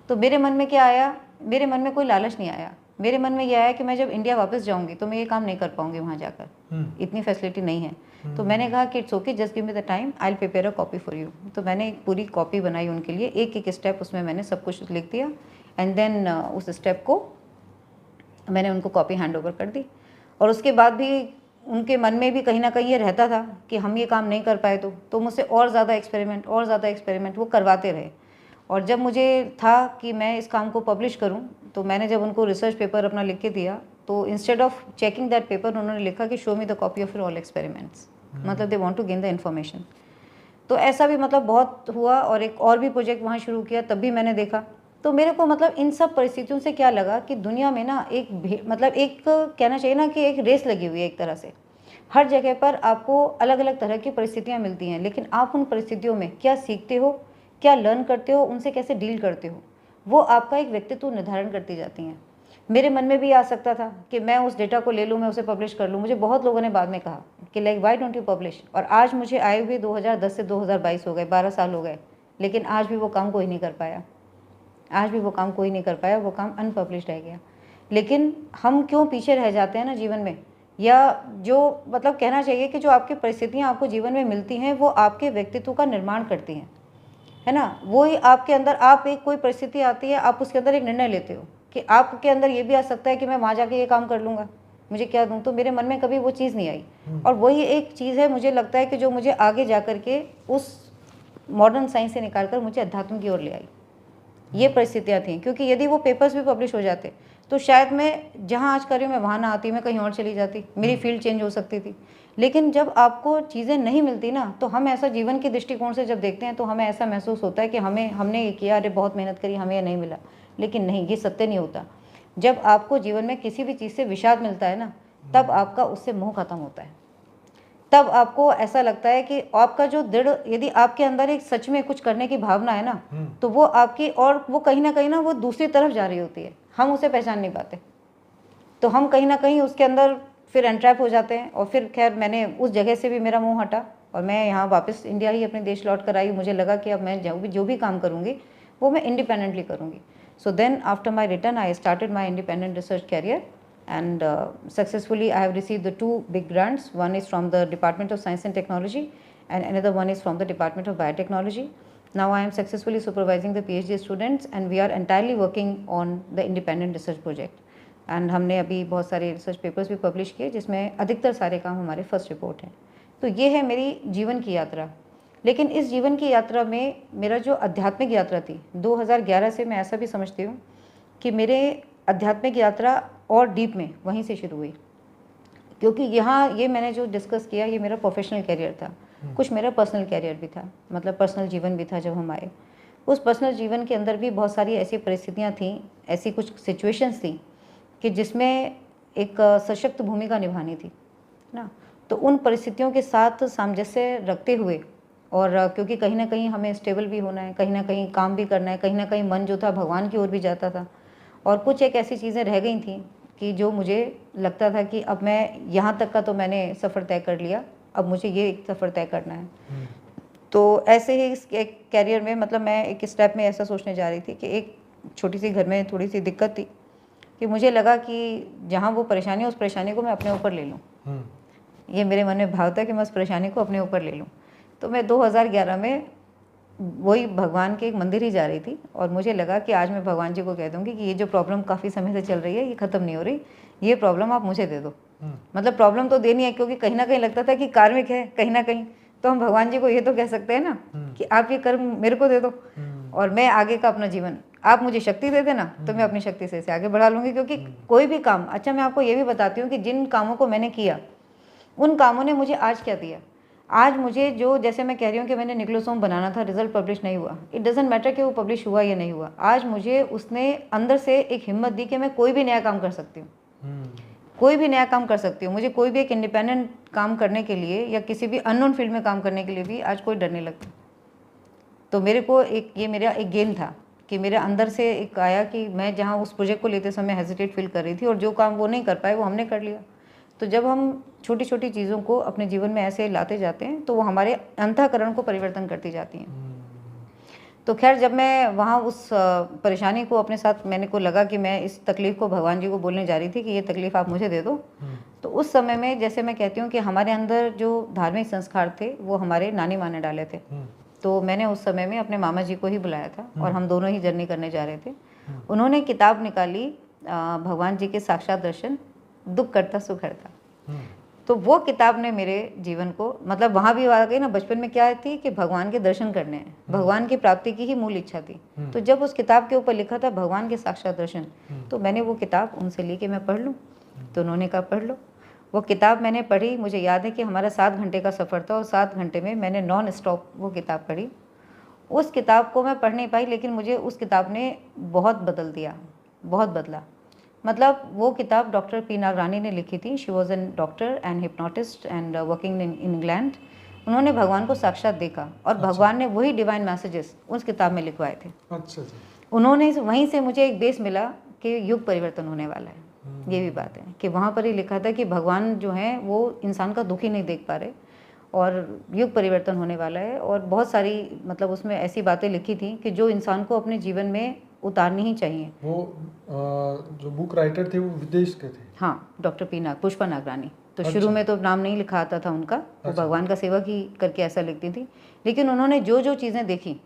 तो मेरे मन में क्या आया, मेरे मन में कोई लालच नहीं आया। मेरे मन में ये आया कि मैं जब इंडिया वापस जाऊंगी तो मैं ये काम नहीं कर पाऊंगी वहाँ जाकर, इतनी फैसिलिटी नहीं है। तो मैंने कहा कि it's okay, just give me the time, I will prepare a copy for you. तो मैंने एक पूरी कॉपी बनाई उनके लिए, एक एक स्टेप उसमें मैंने सब कुछ लिख दिया, एंड देन उस स्टेप को मैंने उनको कॉपी हैंड ओवर कर दी। और उसके बाद भी उनके मन में भी कहीं ना कहीं ये रहता था कि हम ये काम नहीं कर पाए तो मुझसे और ज़्यादा एक्सपेरिमेंट वो करवाते रहे। और जब मुझे था कि मैं इस काम को पब्लिश करूं, तो मैंने जब उनको रिसर्च पेपर अपना लिख के दिया, तो instead of checking that paper उन्होंने लिखा कि show me the copy of your all experiments, मतलब they want to gain the information. तो ऐसा भी मतलब बहुत हुआ। और एक और भी प्रोजेक्ट वहाँ शुरू किया, तब भी मैंने देखा। तो मेरे को मतलब इन सब परिस्थितियों से क्या लगा कि दुनिया में ना मतलब एक कहना चाहिए ना कि एक रेस लगी हुई है एक तरह से। हर जगह पर आपको अलग अलग तरह की परिस्थितियाँ मिलती हैं, लेकिन आप उन परिस्थितियों में क्या सीखते हो, क्या लर्न करते हो, उनसे कैसे डील करते हो, वो आपका एक व्यक्तित्व निर्धारण करती जाती हैं। मेरे मन में भी आ सकता था कि मैं उस डेटा को ले लूँ, मैं उसे पब्लिश कर लूँ। मुझे बहुत लोगों ने बाद में कहा कि like why don't you publish. और आज मुझे आए हुए 2010 से 2022 हो गए, 12 साल हो गए, लेकिन आज भी वो काम कोई नहीं कर पाया, वो काम अनपब्लिश रह गया। लेकिन हम क्यों पीछे रह जाते हैं ना जीवन में, या जो मतलब कहना चाहिए कि जो आपकी परिस्थितियाँ आपको जीवन में मिलती हैं वो आपके व्यक्तित्व का निर्माण करती हैं, है ना। वही आपके अंदर, आप एक कोई परिस्थिति आती है, आप उसके अंदर एक निर्णय लेते हो कि आपके अंदर ये भी आ सकता है कि मैं वहाँ जाके ये काम कर लूँगा, मुझे क्या दूँ। तो मेरे मन में कभी वो चीज़ नहीं आई। और वही एक चीज़ है, मुझे लगता है कि जो मुझे आगे जा कर के उस मॉडर्न साइंस से निकाल कर मुझे अध्यात्म की ओर ले आई, ये परिस्थितियाँ थीं। क्योंकि यदि वो पेपर्स भी पब्लिश हो जाते तो शायद मैं जहाँ आज कर रही हूँ मैं वहाँ ना आती, मैं कहीं और चली जाती, मेरी फील्ड चेंज हो सकती थी। लेकिन जब आपको चीज़ें नहीं मिलती ना, तो हम ऐसा जीवन के दृष्टिकोण से जब देखते हैं तो हमें ऐसा महसूस होता है कि हमने ये किया, अरे बहुत मेहनत करी, हमें ये नहीं मिला। लेकिन नहीं, ये सत्य नहीं होता। जब आपको जीवन में किसी भी चीज़ से विषाद मिलता है ना, तब आपका उससे मोह खत्म होता है। तब आपको ऐसा लगता है कि आपका जो दृढ़, यदि आपके अंदर एक सच में कुछ करने की भावना है ना, तो वो आपकी, और वो कहीं ना वो दूसरी तरफ जा रही होती है, हम उसे पहचान नहीं पाते। तो हम कहीं ना कहीं उसके अंदर फिर एंट्रैप हो जाते हैं। और फिर खैर मैंने उस जगह से भी मेरा मुंह हटा और मैं यहाँ वापस इंडिया ही अपने देश लौट कर आई। मुझे लगा कि अब मैं जो भी काम करूँगी वो मैं इंडिपेंडेंटली करूँगी। So then after my return I started my independent research career and successfully I have received the 2 big grants. One is from the Department of Science and Technology and another one is from the Department of Biotechnology. Now I am successfully supervising the PhD students and we are entirely working on the independent research project. And हमने अभी बहुत सारे research papers भी publish किए जिसमें अधिकतर सारे काम हमारे फर्स्ट रिपोर्ट हैं। तो ये है मेरी जीवन की यात्रा। लेकिन इस जीवन की यात्रा में मेरा जो आध्यात्मिक यात्रा थी 2011 से, मैं ऐसा भी समझती हूँ कि मेरे आध्यात्मिक यात्रा और डीप में वहीं से शुरू हुई। क्योंकि यहाँ ये मैंने जो डिस्कस किया ये मेरा प्रोफेशनल कैरियर था, कुछ मेरा पर्सनल कैरियर भी था, मतलब पर्सनल जीवन भी था। जब हम आए उस पर्सनल जीवन के अंदर भी बहुत सारी ऐसी परिस्थितियाँ थीं, ऐसी कुछ सिचुएशंस थी कि जिसमें एक सशक्त भूमिका निभानी थी ना। तो उन परिस्थितियों के साथ सामंजस्य रखते हुए, और क्योंकि कहीं ना कहीं हमें स्टेबल भी होना है, कहीं ना कहीं काम भी करना है, कहीं ना कहीं मन जो था भगवान की ओर भी जाता था। और कुछ एक ऐसी चीज़ें रह गई थी कि जो मुझे लगता था कि अब मैं यहाँ तक का तो मैंने सफ़र तय कर लिया, अब मुझे ये एक सफ़र तय करना है। तो ऐसे ही इस एक कैरियर में, मतलब मैं एक स्टेप में ऐसा सोचने जा रही थी कि एक छोटी सी घर में थोड़ी सी दिक्कत थी कि मुझे लगा कि जहाँ वो परेशानी है उस परेशानी को मैं अपने ऊपर ले लूँ। ये मेरे मन में भाव था कि मैं उस परेशानी को अपने ऊपर ले लूँ। तो मैं 2011 में वही भगवान के एक मंदिर ही जा रही थी और मुझे लगा कि आज मैं भगवान जी को कह दूँगी कि ये जो प्रॉब्लम काफ़ी समय से चल रही है ये ख़त्म नहीं हो रही, ये प्रॉब्लम आप मुझे दे दो। मतलब प्रॉब्लम तो देनी है, क्योंकि कहीं ना कहीं लगता था कि कार्मिक है कहीं ना कहीं, तो हम भगवान जी को ये तो कह सकते हैं ना कि आप ये कर्म मेरे को दे दो और मैं आगे का अपना जीवन, आप मुझे शक्ति दे देना तो मैं अपनी शक्ति से इसे आगे बढ़ा लूँगी। क्योंकि कोई भी काम, अच्छा मैं आपको ये भी बताती हूँ कि जिन कामों को मैंने किया उन कामों ने मुझे आज क्या दिया। आज मुझे जो, जैसे मैं कह रही हूँ कि मैंने निक्लोसोम बनाना था, रिजल्ट पब्लिश नहीं हुआ, इट डजेंट मैटर कि वो पब्लिश हुआ या नहीं हुआ। आज मुझे उसने अंदर से एक हिम्मत दी कि मैं कोई भी नया काम कर सकती हूँ, कोई भी नया काम कर सकती हूँ। मुझे कोई भी एक इंडिपेंडेंट काम करने के लिए या किसी भी अननोन फील्ड में काम करने के लिए भी आज कोई डर नहीं लगता। तो मेरे को एक, ये मेरा एक गेम था कि मेरे अंदर से एक आया कि मैं जहाँ उस प्रोजेक्ट को लेते समय हेजिटेट फील कर रही थी और जो काम वो नहीं कर पाए वो हमने कर लिया। तो जब हम छोटी छोटी चीज़ों को अपने जीवन में ऐसे लाते जाते हैं तो वो हमारे अंतःकरण को परिवर्तन करती जाती हैं। तो खैर जब मैं वहाँ उस परेशानी को अपने साथ मैंने को लगा कि मैं इस तकलीफ़ को भगवान जी को बोलने जा रही थी कि ये तकलीफ़ आप मुझे दे दो, तो उस समय में जैसे मैं कहती हूँ कि हमारे अंदर जो धार्मिक संस्कार थे वो हमारे नानी माँ ने डाले थे। तो मैंने उस समय में अपने मामा जी को ही बुलाया था और हम दोनों ही जर्नी करने जा रहे थे। उन्होंने किताब निकाली भगवान जी के साक्षात दर्शन, दुख करता सुख हरता। तो वो किताब ने मेरे जीवन को मतलब वहाँ भी आ गई ना, बचपन में क्या थी कि भगवान के दर्शन करने हैं, भगवान की प्राप्ति की ही मूल इच्छा थी। तो जब उस किताब के ऊपर लिखा था भगवान के साक्षात दर्शन, तो मैंने वो किताब उनसे ली कि मैं पढ़ लूँ। तो उन्होंने कहा पढ़ लो। वो किताब मैंने पढ़ी, मुझे याद है कि हमारा 7 घंटे का सफ़र था और 7 घंटे में मैंने नॉन स्टॉप वो किताब पढ़ी। उस किताब को मैं पढ़ नहीं पाई, लेकिन मुझे उस किताब ने बहुत बदल दिया, बहुत बदला। मतलब वो किताब डॉक्टर पी नागरानी ने लिखी थी। She was an doctor and hypnotist and working in England. उन्होंने भगवान को साक्षात देखा और भगवान ने वही डिवाइन मैसेजेस उस किताब में लिखवाए थे। अच्छा जी। उन्होंने वहीं से मुझे एक बेस मिला कि युग परिवर्तन होने वाला है। ये भी बात है कि वहाँ पर ही लिखा था कि भगवान जो हैं वो इंसान का दुख ही नहीं देख पा रहे और युग परिवर्तन होने वाला है। और बहुत सारी मतलब उसमें ऐसी बातें लिखी थी कि जो इंसान को अपने जीवन में उतारनी ही चाहिए। वो जो बुक राइटर थे वो विदेश के थे। हाँ, डॉक्टर पुष्पा नागरानी। तो अच्छा। शुरू में तो नाम नहीं लिखा आता था उनका, वो अच्छा। भगवान का सेवक ही करके ऐसा लिखती थी। लेकिन उन्होंने जो जो चीज़ें देखी,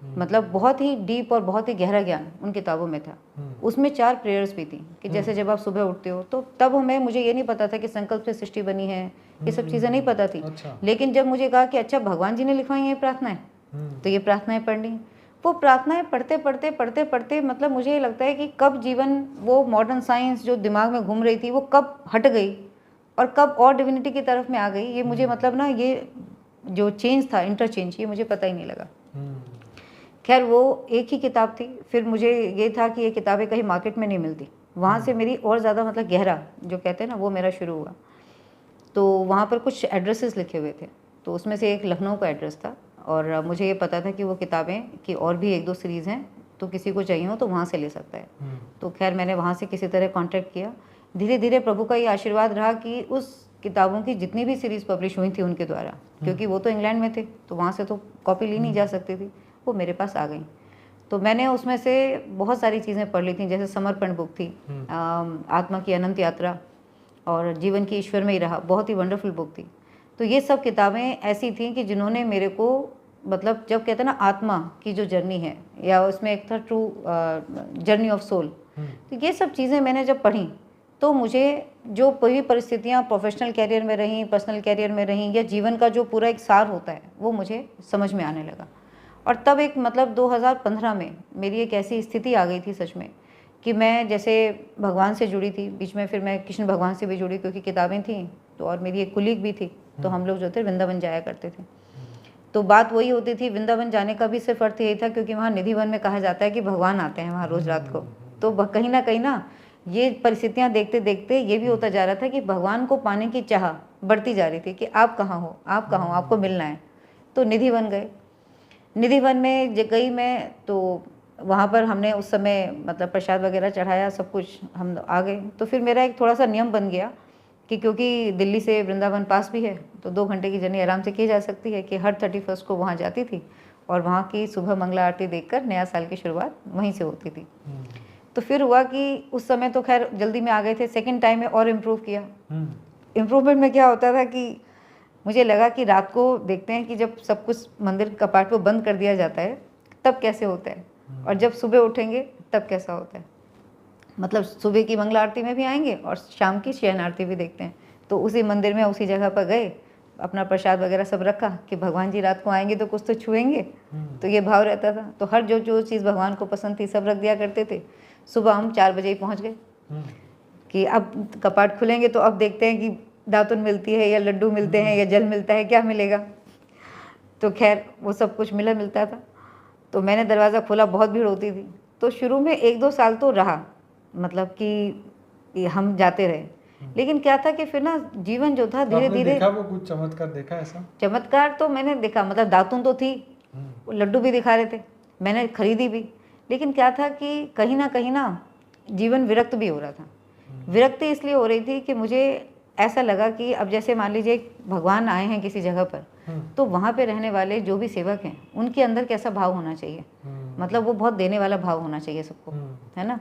मतलब बहुत ही डीप और बहुत ही गहरा ज्ञान उन किताबों में था। उसमें 4 प्रेयर्स भी थी कि जैसे जब आप सुबह उठते हो तो तब मुझे ये नहीं पता था कि संकल्प से सृष्टि बनी है, ये सब चीज़ें नहीं पता थी। अच्छा। लेकिन जब मुझे कहा कि अच्छा भगवान जी ने लिखवाई ये प्रार्थनाएं, तो ये प्रार्थनाएं पढ़नी। वो प्रार्थनाएं पढ़ते पढ़ते पढ़ते पढ़ते मतलब मुझे ये लगता है कि कब जीवन वो मॉडर्न साइंस जो दिमाग में घूम रही थी वो कब हट गई और कब और डिविनिटी की तरफ में आ गई, ये मुझे मतलब ना ये जो चेंज था, इंटरचेंज, ये मुझे पता ही नहीं लगा। खैर वो एक ही किताब थी। फिर मुझे ये था कि ये किताबें कहीं मार्केट में नहीं मिलती। वहाँ से मेरी और ज़्यादा मतलब गहरा जो कहते हैं ना वो मेरा शुरू हुआ। तो वहाँ पर कुछ एड्रेसेस लिखे हुए थे, तो उसमें से एक लखनऊ का एड्रेस था और मुझे ये पता था कि वो किताबें की और भी 1-2 सीरीज़ हैं, तो किसी को चाहिए हो तो वहाँ से ले सकता है। तो खैर मैंने वहाँ से किसी तरह कॉन्टैक्ट किया। धीरे धीरे प्रभु का ये आशीर्वाद रहा कि उस किताबों की जितनी भी सीरीज़ पब्लिश हुई थी उनके द्वारा, क्योंकि वो तो इंग्लैंड में थे तो वहाँ से तो कॉपी ली नहीं जा सकती थी, वो मेरे पास आ गई। तो मैंने उसमें से बहुत सारी चीज़ें पढ़ ली थी, जैसे समर्पण बुक थी, आत्मा की अनंत यात्रा और जीवन की ईश्वर में ही रहा, बहुत ही वंडरफुल बुक थी। तो ये सब किताबें ऐसी थी कि जिन्होंने मेरे को मतलब जब कहते हैं ना आत्मा की जो जर्नी है, या उसमें एक था ट्रू जर्नी ऑफ सोल, तो ये सब चीज़ें मैंने जब पढ़ी तो मुझे जो पूरी परिस्थितियाँ प्रोफेशनल कैरियर में रहीं, पर्सनल कैरियर में रहीं, या जीवन का जो पूरा एक सार होता है वो मुझे समझ में आने लगा। और तब एक मतलब 2015 में मेरी एक ऐसी स्थिति आ गई थी सच में कि मैं जैसे भगवान से जुड़ी थी, बीच में फिर मैं कृष्ण भगवान से भी जुड़ी क्योंकि किताबें थी, तो और मेरी एक कुलीग भी थी, तो हम लोग जो थे वृंदावन जाया करते थे। तो बात वही होती थी, वृंदावन जाने का भी सिर्फ अर्थ यही था क्योंकि वहाँ निधि वन में कहा जाता है कि भगवान आते हैं वहाँ रोज़ रात को। तो कहीं ना ये परिस्थितियाँ देखते देखते ये भी होता जा रहा था कि भगवान को पाने की चाह बढ़ती जा रही थी कि आप कहाँ हो, आप कहाँ हो, आपको मिलना है। तो निधि वन गए। निधि वन में गई मैं, तो वहाँ पर हमने उस समय मतलब प्रसाद वगैरह चढ़ाया, सब कुछ हम आ गए। तो फिर मेरा एक थोड़ा सा नियम बन गया कि क्योंकि दिल्ली से वृंदावन पास भी है तो 2 घंटे की जर्नी आराम से की जा सकती है, कि हर 31 को वहाँ जाती थी और वहाँ की सुबह मंगला आरती देखकर नया साल की शुरुआत वहीं से होती थी। तो फिर हुआ कि उस समय तो खैर जल्दी में आ गए थे, सेकेंड टाइम में और इम्प्रूव किया। इम्प्रूवमेंट में क्या होता था कि मुझे लगा कि रात को देखते हैं कि जब सब कुछ मंदिर कपाट को बंद कर दिया जाता है तब कैसे होता है, और जब सुबह उठेंगे तब कैसा होता है। मतलब सुबह की मंगला आरती में भी आएंगे और शाम की शयन आरती भी देखते हैं। तो उसी मंदिर में उसी जगह पर गए, अपना प्रसाद वगैरह सब रखा कि भगवान जी रात को आएंगे तो कुछ तो छुएंगे, तो ये भाव रहता था। तो हर जो चीज़ भगवान को पसंद थी सब रख दिया करते थे। सुबह हम 4 बजे ही पहुँच गए कि अब कपाट खुलेंगे तो अब देखते हैं कि दातुन मिलती है या लड्डू मिलते हैं या जल मिलता है, क्या मिलेगा। तो खैर वो सब कुछ मिलता था। तो मैंने दरवाज़ा खोला, बहुत भीड़ होती थी। तो शुरू में 1-2 साल तो रहा, मतलब कि हम जाते रहे, लेकिन क्या था कि फिर ना जीवन जो था धीरे धीरे। देखा वो कुछ चमत्कार देखा ऐसा? चमत्कार तो मैंने देखा, मतलब दातुन तो थी, लड्डू भी दिखा रहे थे, मैंने खरीदी भी। लेकिन क्या था कि कहीं ना जीवन विरक्त भी हो रहा था। विरक्ति इसलिए हो रही थी कि मुझे ऐसा लगा कि अब जैसे मान लीजिए भगवान आए हैं किसी जगह पर, तो वहाँ पे रहने वाले जो भी सेवक हैं उनके अंदर कैसा भाव होना चाहिए, मतलब वो बहुत देने वाला भाव होना चाहिए सबको, है ना।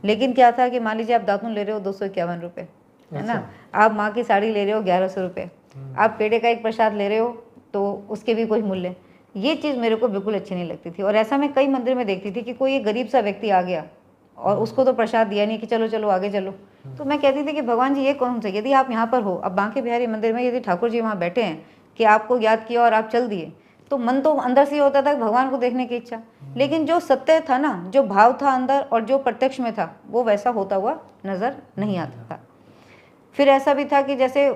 लेकिन क्या था कि मान लीजिए आप दातुन ले रहे हो 251 रुपये, है ना, आप माँ की साड़ी ले रहे हो 1100 रुपये, आप पेड़े का एक प्रसाद ले रहे हो तो उसके भी कोई मूल्य। ये चीज़ मेरे को बिल्कुल अच्छी नहीं लगती थी। और ऐसा मैं कई मंदिर में देखती थी कि कोई एक गरीब सा व्यक्ति आ गया और उसको तो प्रसाद दिया नहीं कि चलो चलो आगे चलो, तो मैं कहती थी कि भगवान जी ये कौन सा, यदि आप यहाँ पर हो, अब बांके बिहारी मंदिर में यदि ठाकुर जी वहाँ बैठे हैं कि आपको याद किया और आप चल दिए, तो मन तो अंदर से होता था कि भगवान को देखने की इच्छा, लेकिन जो सत्य था ना, जो भाव था अंदर और जो प्रत्यक्ष में था, वो वैसा होता हुआ नज़र नहीं आता था। फिर ऐसा भी था कि जैसे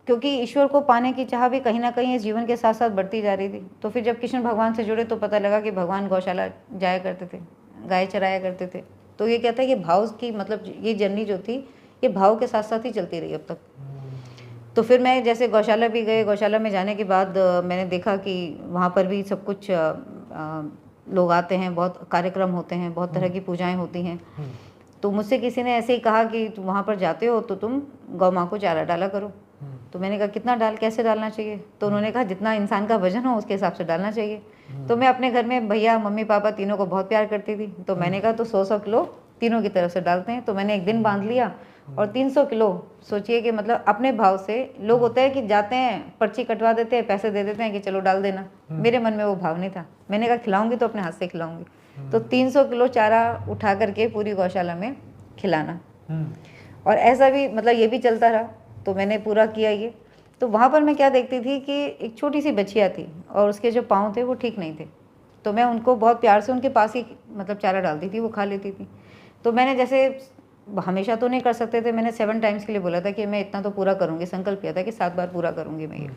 क्योंकि ईश्वर को पाने की चाह भी कहीं ना कहीं इस जीवन के साथ साथ बढ़ती जा रही थी, तो फिर जब कृष्ण भगवान से जुड़े तो पता लगा कि भगवान गौशाला जाया करते थे, गाय चराया करते थे। तो ये कहता है कि भाव की मतलब ये जर्नी जो थी ये भाव के साथ साथ ही चलती रही अब तक। तो फिर मैं जैसे गौशाला भी गए, गौशाला में जाने के बाद मैंने देखा कि वहाँ पर भी सब कुछ लोग आते हैं, बहुत कार्यक्रम होते हैं, बहुत तरह की पूजाएं होती हैं। तो मुझसे किसी ने ऐसे ही कहा कि तुम वहाँ पर जाते हो तो तुम गौ माँ को चारा डाला करो। तो मैंने कहा कितना कैसे डालना चाहिए, तो उन्होंने कहा जितना इंसान का वजन हो उसके हिसाब से डालना चाहिए। तो मैं अपने घर में भैया मम्मी पापा तीनों को बहुत प्यार करती थी, तो मैंने कहा तो 100 किलो तीनों की तरफ से डालते हैं। तो मैंने एक दिन बांध लिया और 300 किलो, सोचिए कि मतलब अपने भाव से। लोग होते हैं कि जाते हैं पर्ची कटवा देते हैं, पैसे दे देते हैं कि चलो डाल देना, मेरे मन में वो भाव नहीं था। मैंने कहा खिलाऊंगी तो अपने हाथ से खिलाऊंगी। तो 300 किलो चारा उठा करके पूरी गौशाला में खिलाना, और ऐसा भी मतलब ये भी चलता रहा, तो मैंने पूरा किया ये। तो वहाँ पर मैं क्या देखती थी कि एक छोटी सी बच्चियाँ थी और उसके जो पाँव थे वो ठीक नहीं थे, तो मैं उनको बहुत प्यार से उनके पास ही मतलब चारा डालती थी, वो खा लेती थी। तो मैंने जैसे हमेशा तो नहीं कर सकते थे, मैंने 7 टाइम्स के लिए बोला था कि मैं इतना तो पूरा करूँगी, संकल्प किया था कि 7 बार पूरा करूँगी मैं ये,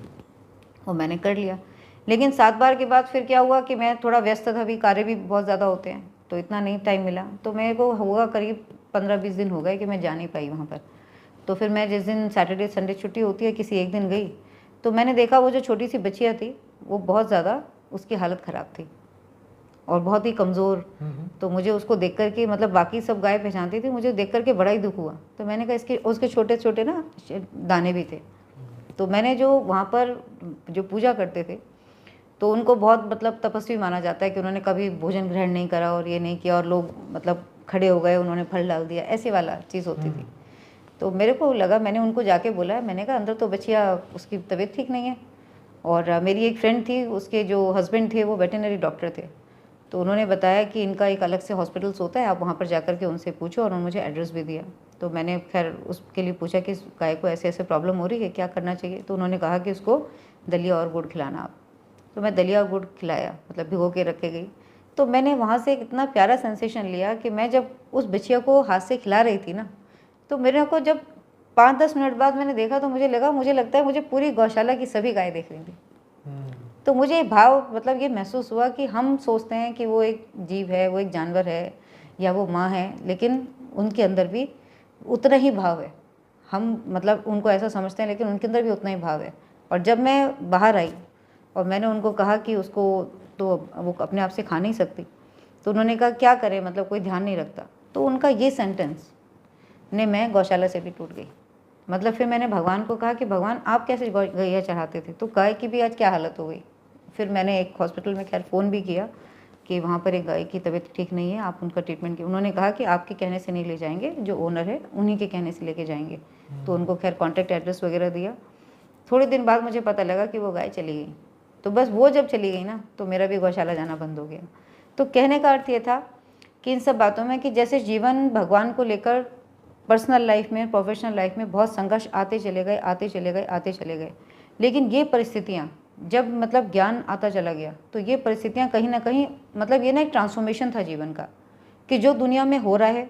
और मैंने कर लिया। लेकिन 7 बार के बाद फिर क्या हुआ कि मैं थोड़ा व्यस्त था, अभी कार्य भी बहुत ज़्यादा होते हैं, तो इतना नहीं टाइम मिला। तो मेरे को होगा करीब 15-20 दिन हो गए कि मैं जा नहीं पाई वहाँ पर। तो फिर मैं जिस दिन सैटरडे संडे छुट्टी होती है किसी एक दिन गई, तो मैंने देखा वो जो छोटी सी बच्चियाँ थी वो बहुत ज़्यादा उसकी हालत ख़राब थी और बहुत ही कमज़ोर। तो मुझे उसको देख कर के मतलब बाकी सब गाय पहचानती थी, मुझे देख कर के बड़ा ही दुख हुआ। तो मैंने कहा इसके उसके छोटे छोटे ना दाने भी थे। तो मैंने जो वहाँ पर जो पूजा करते थे तो उनको बहुत मतलब तपस्वी माना जाता है कि उन्होंने कभी भोजन ग्रहण नहीं करा और ये नहीं किया, और लोग मतलब खड़े हो गए, उन्होंने फल डाल दिया, ऐसे वाला चीज़ होती थी। तो मेरे को लगा, मैंने उनको जाके बोला, मैंने कहा अंदर तो बच्चिया उसकी तबीयत ठीक नहीं है। और मेरी एक फ्रेंड थी, उसके जो हस्बैंड थे वो वेटरनरी डॉक्टर थे, तो उन्होंने बताया कि इनका एक अलग से हॉस्पिटल्स होता है, आप वहाँ पर जाकर के उनसे पूछो, और उन्होंने मुझे एड्रेस भी दिया। तो मैंने खैर उसके लिए पूछा कि गाय को ऐसे ऐसे प्रॉब्लम हो रही है, क्या करना चाहिए। तो उन्होंने कहा कि उसको दलिया और गुड़ खिलाना आप। तो मैं दलिया और गुड़ खिलाया, मतलब भिगो के रखे गई। तो मैंने वहाँ से एक इतना प्यारा सेंसेशन लिया कि मैं जब उस बच्चिया को हाथ से खिला रही थी ना, तो मेरे को जब 5-10 मिनट बाद मैंने देखा तो मुझे लगता है मुझे पूरी गौशाला की सभी गाय देख रही थी। तो मुझे भाव मतलब ये महसूस हुआ कि हम सोचते हैं कि वो एक जीव है, वो एक जानवर है या वो माँ है, लेकिन उनके अंदर भी उतना ही भाव है। हम मतलब उनको ऐसा समझते हैं, लेकिन उनके अंदर भी उतना ही भाव है। और जब मैं बाहर आई और मैंने उनको कहा कि उसको तो वो अपने आप से खा नहीं सकती, तो उन्होंने कहा क्या करें, मतलब कोई ध्यान नहीं रखता। तो उनका ये सेंटेंस ने मैं गौशाला से भी टूट गई। मतलब फिर मैंने भगवान को कहा कि भगवान आप कैसे गैया चढ़ाते थे, तो गाय की भी आज क्या हालत हो गई। फिर मैंने एक हॉस्पिटल में खैर फ़ोन भी किया कि वहाँ पर एक गाय की तबीयत ठीक नहीं है, आप उनका ट्रीटमेंट कीजिए। उन्होंने कहा कि आपके कहने से नहीं ले जाएंगे, जो ओनर है उन्हीं के कहने से लेके जाएंगे। तो उनको खैर कॉन्टैक्ट एड्रेस वगैरह दिया। थोड़े दिन बाद मुझे पता लगा कि वो गाय चली गई। तो बस वो जब चली गई ना, तो मेरा भी गौशाला जाना बंद हो गया। तो कहने का अर्थ ये था कि इन सब बातों में कि जैसे जीवन भगवान को लेकर पर्सनल लाइफ में, प्रोफेशनल लाइफ में बहुत संघर्ष आते चले गए, लेकिन ये परिस्थितियाँ जब मतलब ज्ञान आता चला गया, तो ये परिस्थितियाँ कहीं ना कहीं मतलब ये ना एक ट्रांसफॉर्मेशन था जीवन का, कि जो दुनिया में हो रहा है,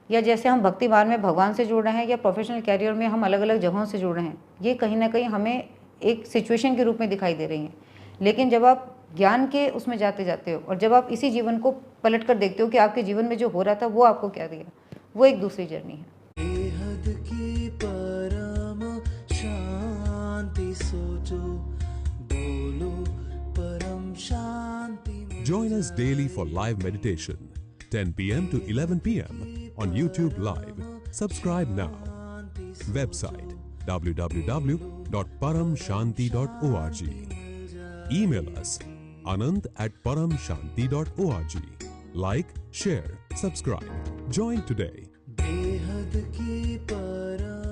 या जैसे हम भक्ति मार्ग में भगवान से जुड़ रहे हैं, या प्रोफेशनल कैरियर में हम अलग अलग जगहों से जुड़ रहे हैं, ये कहीं ना कहीं हमें एक सिचुएशन के रूप में दिखाई दे रही हैं। लेकिन जब आप ज्ञान के उसमें जाते हो, और जब आप इसी जीवन को पलट कर देखते हो कि आपके जीवन में जो हो रहा था वो आपको क्या दिया, वो एक दूसरी जर्नी है। की परम शांति सोचो, बोलो परम शांति। Join us daily for live meditation, 10 p.m. to 11 p.m. on YouTube Live. Subscribe now. Website www.paramshanti.org. Email us anant@paramshanti.org. Like, share, subscribe. Join today. बेहद की परम